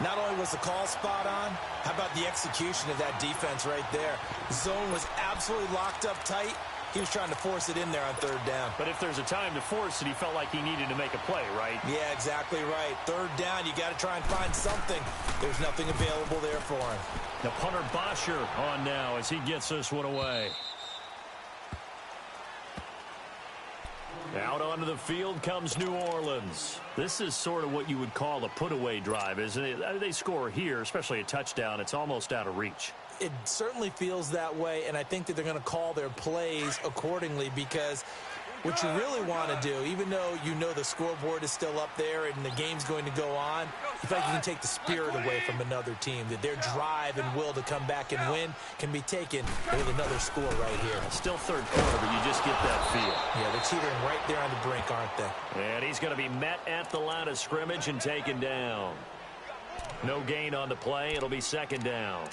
Not only was the call spot on, how about the execution of that defense right there? The zone was absolutely locked up tight. He was trying to force it in there on third down. But if there's a time to force it, he felt like he needed to make a play, right? Yeah, exactly right. Third down, you got to try and find something. There's nothing available there for him. The punter Bosher on now as he gets this one away. Out onto the field comes New Orleans. This is sort of what you would call a put-away drive, isn't it? They score here, especially a touchdown. It's almost out of reach. It certainly feels that way, and I think that they're going to call their plays accordingly because what you really want to do, even though you know the scoreboard is still up there and the game's going to go on, you feel like you can take the spirit away from another team, that their drive and will to come back and win can be taken with another score right here. Still third quarter, but you just get that feel. Yeah, they're teetering right there on the brink, aren't they? And he's going to be met at the line of scrimmage and taken down. No gain on the play. It'll be second down.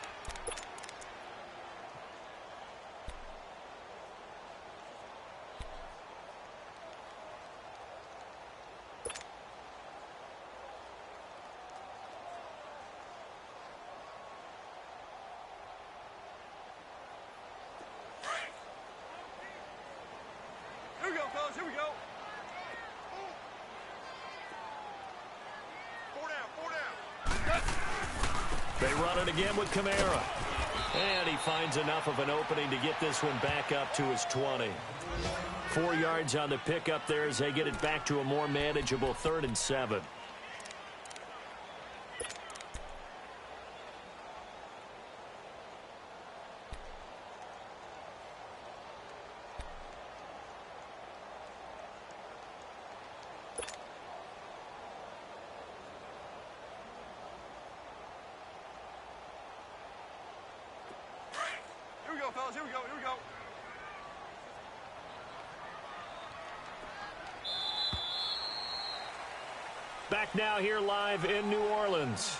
Here we go, fellas. Here we go. Four down. They run it again with Kamara. And he finds enough of an opening to get this one back up to his 20. 4 yards on the pickup there as they get it back to a more manageable 3rd and 7. Here we go, fellas. Here we go. Here we go. Back now here live in New Orleans.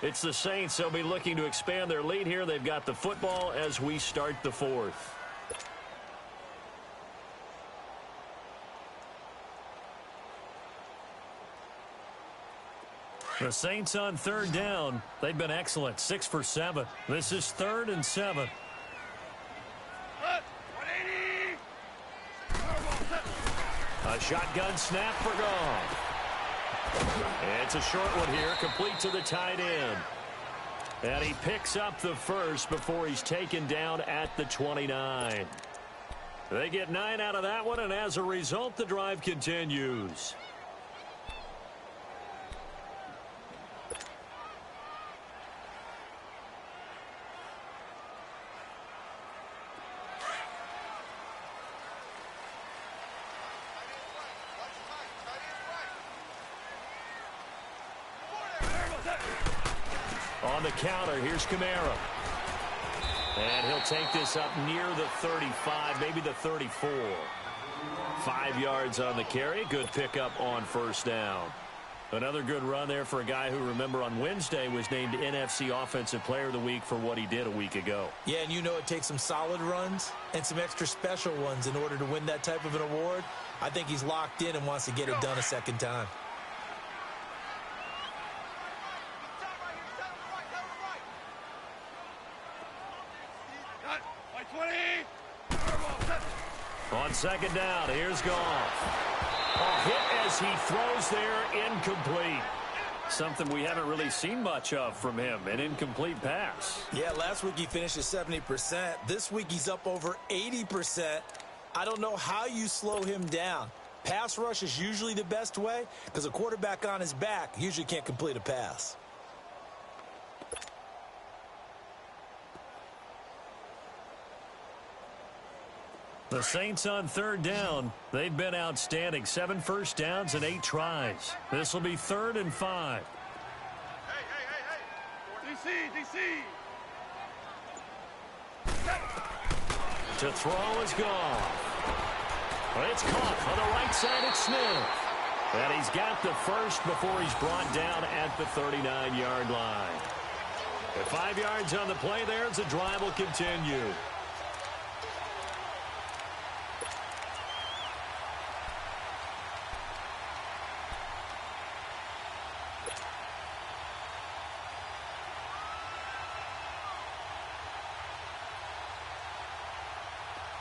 It's the Saints. They'll be looking to expand their lead here. They've got the football as we start the 4th. The Saints on 3rd down. They've been excellent. 6 for 7. This is 3rd and 7. 180. A shotgun snap for Goff. It's a short one here, complete to the tight end. And he picks up the first before he's taken down at the 29. They get 9 out of that one, and as a result, the drive continues. On the counter, here's Kamara. And he'll take this up near the 35, maybe the 34. 5 yards on the carry. Good pickup on 1st down. Another good run there for a guy who, remember, on Wednesday was named NFC Offensive Player of the Week for what he did a week ago. Yeah, and you know it takes some solid runs and some extra special ones in order to win that type of an award. I think he's locked in and wants to get it done a second time. On 2nd down, here's Goff. A hit as he throws there, incomplete. Something we haven't really seen much of from him, an incomplete pass. Yeah, last week he finished at 70%. This week he's up over 80%. I don't know how you slow him down. Pass rush is usually the best way because a quarterback on his back usually can't complete a pass. The Saints on 3rd down. They've been outstanding. 7 first downs and 8 tries. This will be 3rd and 5. Hey. DC. To throw is Goff. Well, it's caught on the right side. It's Smith. And he's got the first before he's brought down at the 39-yard line. At 5 yards on the play there as the drive will continue.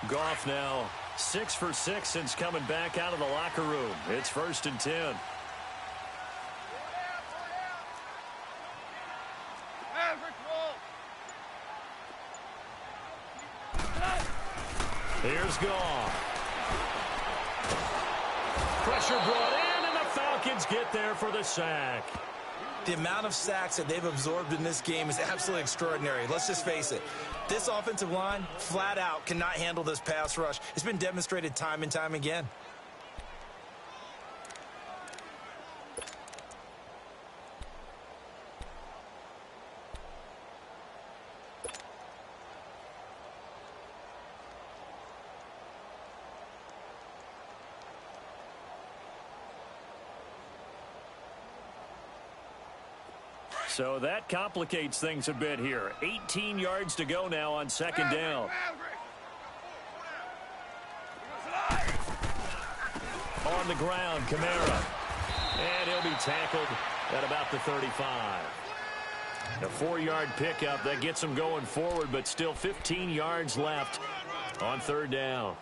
Goff now 6 for 6 since coming back out of the locker room. It's 1st and 10. Here's Goff. Pressure brought in, and the Falcons get there for the sack. The amount of sacks that they've absorbed in this game is absolutely extraordinary. Let's just face it. This offensive line, flat out, cannot handle this pass rush. It's been demonstrated time and time again. So that complicates things a bit here. 18 yards to go now on second down. On the ground, Kamara. And he'll be tackled at about the 35. A 4-yard pickup that gets him going forward, but still 15 yards left on third down.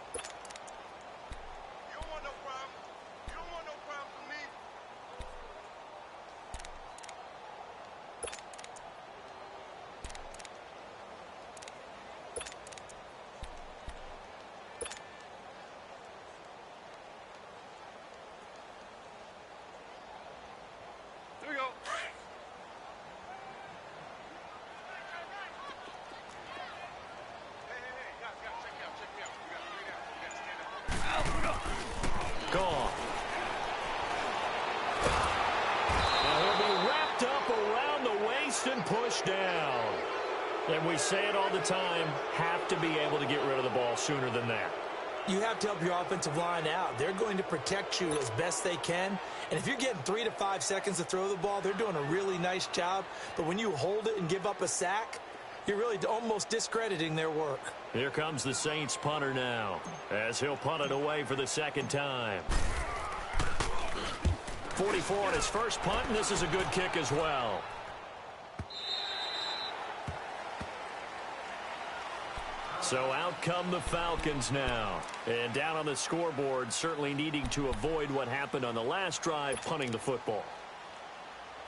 Gone. Now he'll be wrapped up around the waist and pushed down. And we say it all the time, have to be able to get rid of the ball sooner than that. You have to help your offensive line out. They're going to protect you as best they can. And if you're getting 3 to 5 seconds to throw the ball, they're doing a really nice job. But when you hold it and give up a sack, you're really almost discrediting their work. Here comes the Saints punter now, as he'll punt it away for the second time. 44 on his first punt, and this is a good kick as well. So out come the Falcons now. And down on the scoreboard, certainly needing to avoid what happened on the last drive, punting the football.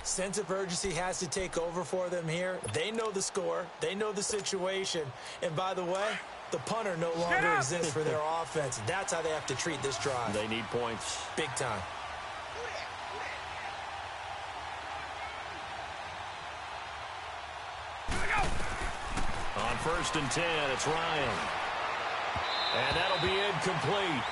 Sense of urgency has to take over for them here. They know the score. They know the situation. And by the way, the punter no longer exists for their offense. That's how they have to treat this drive. They need points. Big time. On 1st and 10, it's Ryan. And that'll be incomplete.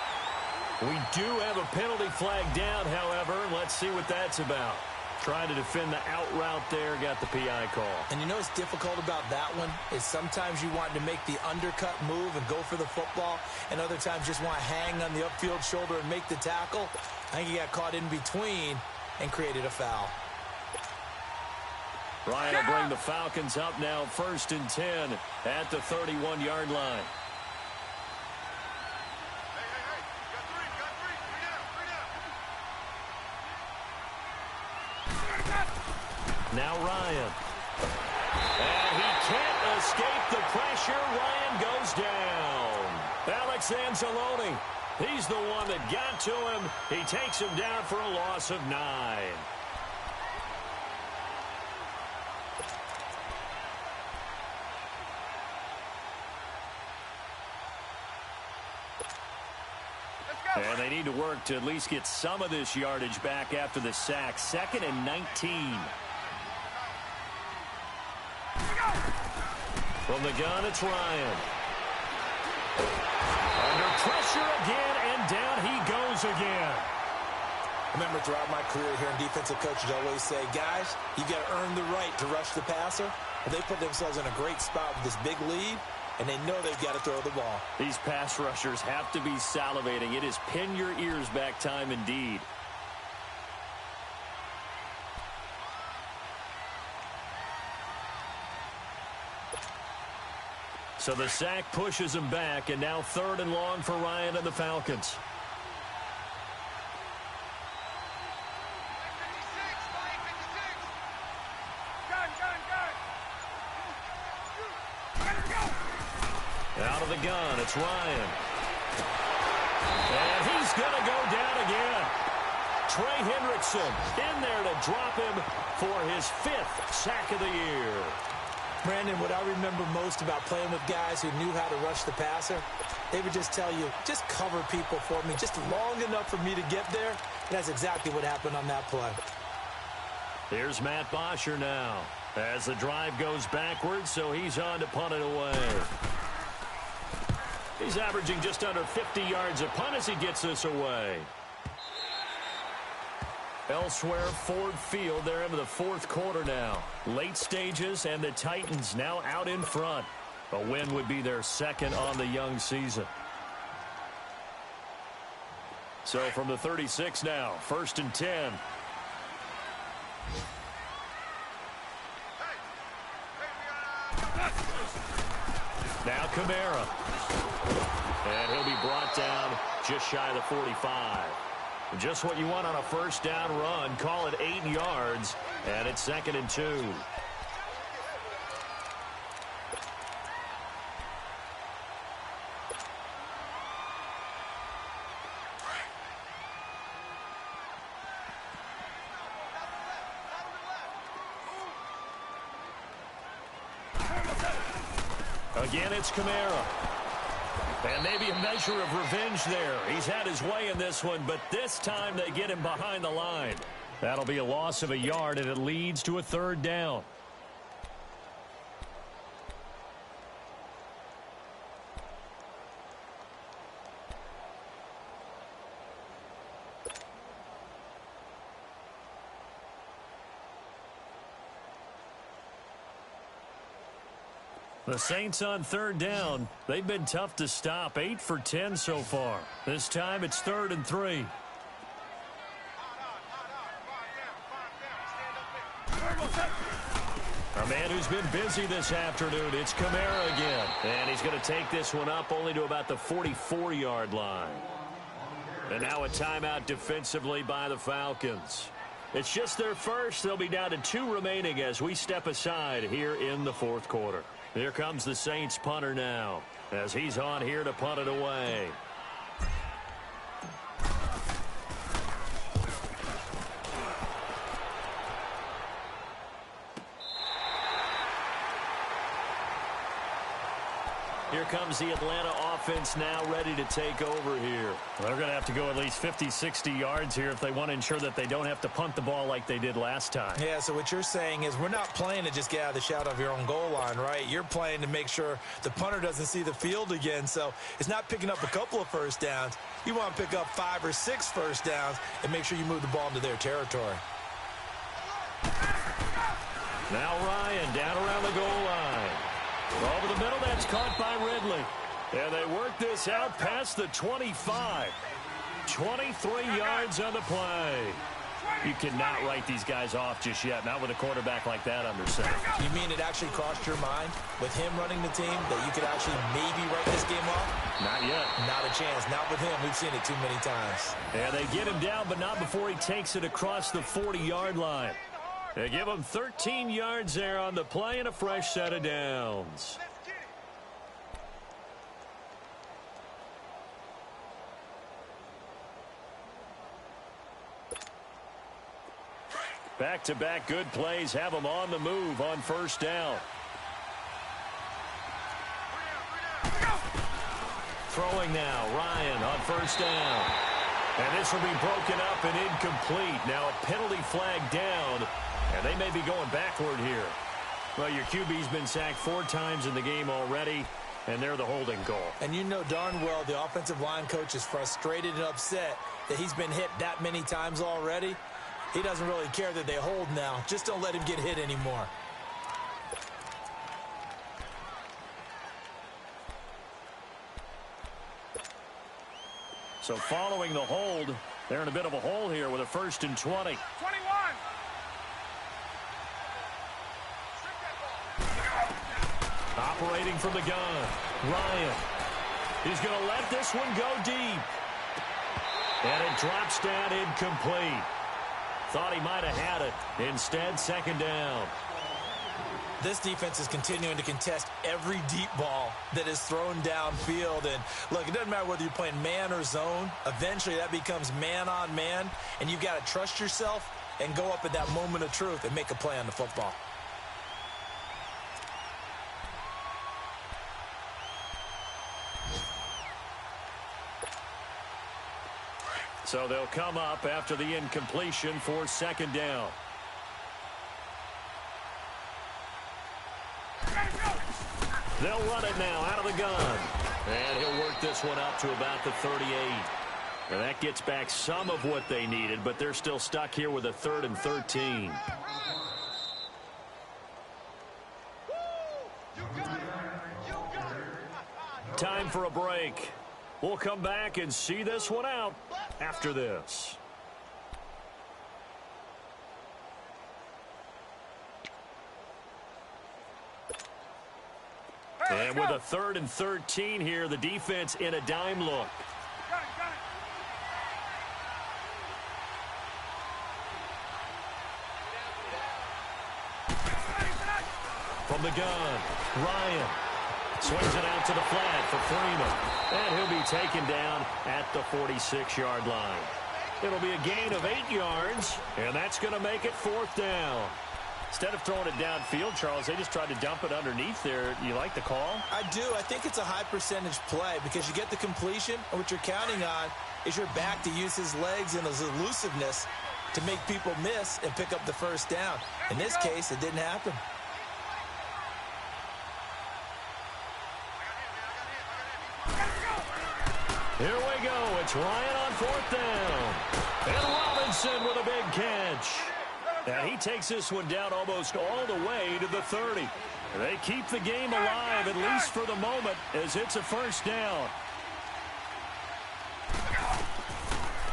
We do have a penalty flag down, however. Let's see what that's about. Trying to defend the out route there, got the PI call. And you know what's difficult about that one is sometimes you want to make the undercut move and go for the football, and other times just want to hang on the upfield shoulder and make the tackle. I think he got caught in between and created a foul. Ryan will bring the Falcons up now, 1st and 10 at the 31-yard line. Now Ryan. And he can't escape the pressure. Ryan goes down. Alex Anzalone, he's the one that got to him. He takes him down for a loss of 9. And they need to work to at least get some of this yardage back after the sack. 2nd and 19. From the gun, it's Ryan. Under pressure again, and down he goes again. I remember throughout my career here in defensive coaches always say, guys, you got to earn the right to rush the passer. But they put themselves in a great spot with this big lead, and they know they've got to throw the ball. These pass rushers have to be salivating. It is pin your ears back time indeed. So the sack pushes him back, and now 3rd and long for Ryan and the Falcons. Out of the gun, it's Ryan. And he's going to go down again. Trey Hendrickson in there to drop him for his 5th sack of the year. Brandon, what I remember most about playing with guys who knew how to rush the passer, they would just tell you, just cover people for me, just long enough for me to get there. And that's exactly what happened on that play. Here's Matt Bosher now as the drive goes backwards, so he's on to punt it away. He's averaging just under 50 yards a punt as he gets this away. Elsewhere, Ford Field, they're into the fourth quarter now. Late stages, and the Titans now out in front. A win would be their second on the young season. So from the 36 now, 1st and 10. Now Kamara. And he'll be brought down just shy of the 45. Just what you want on a first down run. Call it 8 yards, and it's 2nd and 2. Again, it's Kamara. And maybe a measure of revenge there. He's had his way in this one, but this time they get him behind the line. That'll be a loss of a yard, and it leads to a 3rd down. The Saints on 3rd down. They've been tough to stop. 8 for 10 so far. This time it's 3rd and 3. A man who's been busy this afternoon. It's Kamara again. And he's going to take this one up only to about the 44-yard line. And now a timeout defensively by the Falcons. It's just their first. They'll be down to 2 remaining as we step aside here in the 4th quarter. Here comes the Saints punter now as he's on here to punt it away. Here comes the Atlanta offense now ready to take over here. They're going to have to go at least 50, 60 yards here if they want to ensure that they don't have to punt the ball like they did last time. Yeah, so what you're saying is we're not playing to just get out of the shadow of your own goal line, right? You're playing to make sure the punter doesn't see the field again. So it's not picking up a couple of first downs. You want to pick up 5 or 6 first downs and make sure you move the ball into their territory. Now Ryan down around the goal line. Over the middle, that's caught by Ridley. And they work this out past the 25. 23 yards on the play. You cannot write these guys off just yet, not with a quarterback like that under center. You mean it actually crossed your mind with him running the team that you could actually maybe write this game off? Not yet. Not a chance. Not with him. We've seen it too many times. And they get him down, but not before he takes it across the 40-yard line. They give him 13 yards there on the play and a fresh set of downs. Back-to-back good plays have them on the move on first down. Throwing now, Ryan on first down. And this will be broken up and incomplete. Now a penalty flag down. And they may be going backward here. Well, your QB's been sacked 4 times in the game already, and they're the holding goal. And you know darn well the offensive line coach is frustrated and upset that he's been hit that many times already. He doesn't really care that they hold now. Just don't let him get hit anymore. So following the hold, they're in a bit of a hole here with a 1st and 20. 21. Operating from the gun, Ryan. He's going to let this one go deep. And it drops down incomplete. Thought he might have had it. Instead, 2nd down. This defense is continuing to contest every deep ball that is thrown downfield. And look, it doesn't matter whether you're playing man or zone. Eventually, that becomes man on man. And you've got to trust yourself and go up at that moment of truth and make a play on the football. So they'll come up after the incompletion for 2nd down. They'll run it now out of the gun. And he'll work this one out to about the 38. And that gets back some of what they needed, but they're still stuck here with a 3rd and 13. Time for a break. We'll come back and see this one out after this. And with a 3rd and 13 here, the defense in a dime look. From the gun, Ryan swings it out to the flat for Freeman. And he'll be taken down at the 46-yard line. It'll be a gain of 8 yards, and that's going to make it 4th down. Instead of throwing it downfield, Charles, they just tried to dump it underneath there. You like the call? I do. I think it's a high-percentage play because you get the completion, and what you're counting on is your back to use his legs and his elusiveness to make people miss and pick up the 1st down. In this case, it didn't happen. Here we go. It's Ryan on 4th down. And Robinson with a big catch. And he takes this one down almost all the way to the 30. They keep the game alive, at least for the moment, as it's a 1st down.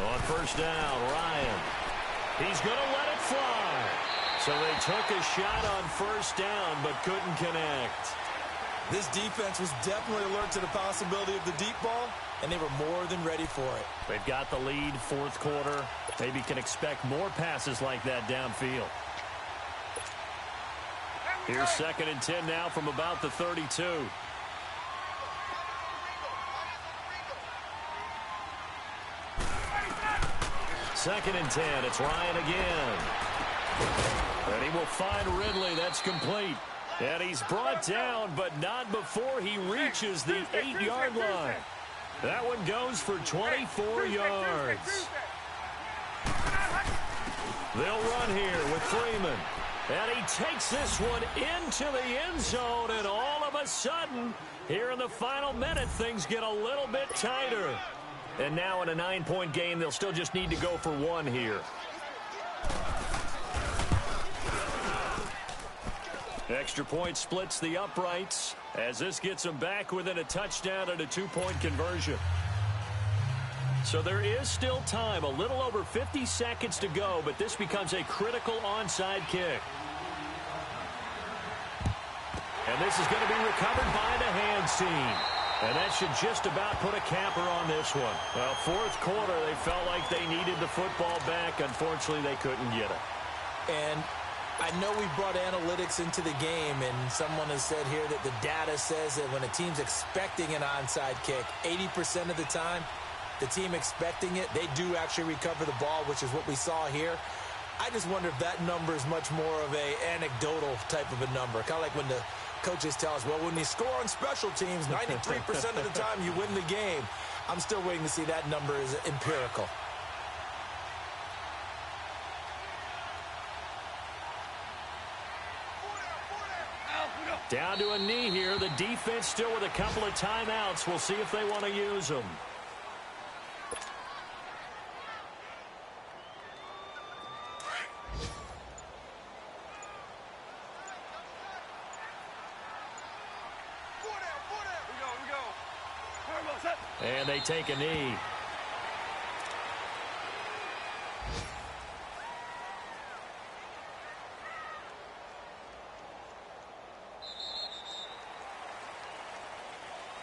On 1st down, Ryan. He's going to let it fly. So they took a shot on 1st down, but couldn't connect. This defense was definitely alert to the possibility of the deep ball, and they were more than ready for it. They've got the lead, 4th quarter. Maybe can expect more passes like that downfield. Here's 2nd and 10 now from about the 32. Second and 10. It's Ryan again. And he will find Ridley. That's complete. And he's brought down, but not before he reaches the 8-yard line. That one goes for 24 yards. They'll run here with Freeman. And he takes this one into the end zone, and all of a sudden, here in the final minute, things get a little bit tighter. And now in a 9-point game, they'll still just need to go for 1 here. Extra point splits the uprights as this gets them back within a touchdown and a 2-point conversion. So there is still time, a little over 50 seconds to go, but this becomes a critical onside kick. And this is going to be recovered by the hands team. And that should just about put a capper on this one. Well, 4th quarter, they felt like they needed the football back. Unfortunately, they couldn't get it. And I know we brought analytics into the game, and someone has said here that the data says that when a team's expecting an onside kick, 80% of the time, the team expecting it, they do actually recover the ball, which is what we saw here. I just wonder if that number is much more of a anecdotal type of a number. Kind of like when the coaches tell us, well, when you score on special teams, 93% of the time you win the game. I'm still waiting to see that number is empirical. Down to a knee here. The defense still with a couple of timeouts. We'll see if they want to use them. And they take a knee.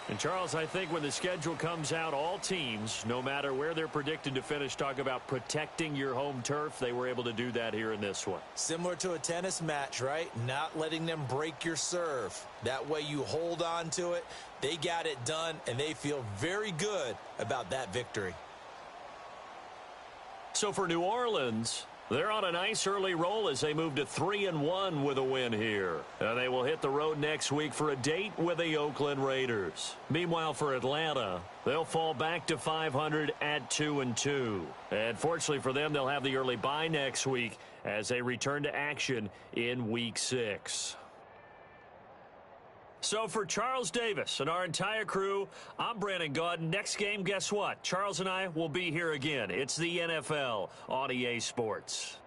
And, Charles, I think when the schedule comes out, all teams, no matter where they're predicted to finish, talk about protecting your home turf. They were able to do that here in this one. Similar to a tennis match, right? Not letting them break your serve. That way you hold on to it. They got it done, and they feel very good about that victory. So for New Orleans, they're on a nice early roll as they move to 3-1 with a win here. And they will hit the road next week for a date with the Oakland Raiders. Meanwhile, for Atlanta, they'll fall back to 500 at 2-2. And fortunately for them, they'll have the early bye next week as they return to action in Week 6. So for Charles Davis and our entire crew, I'm Brandon Gaudin. Next game, guess what? Charles and I will be here again. It's the NFL on EA Sports.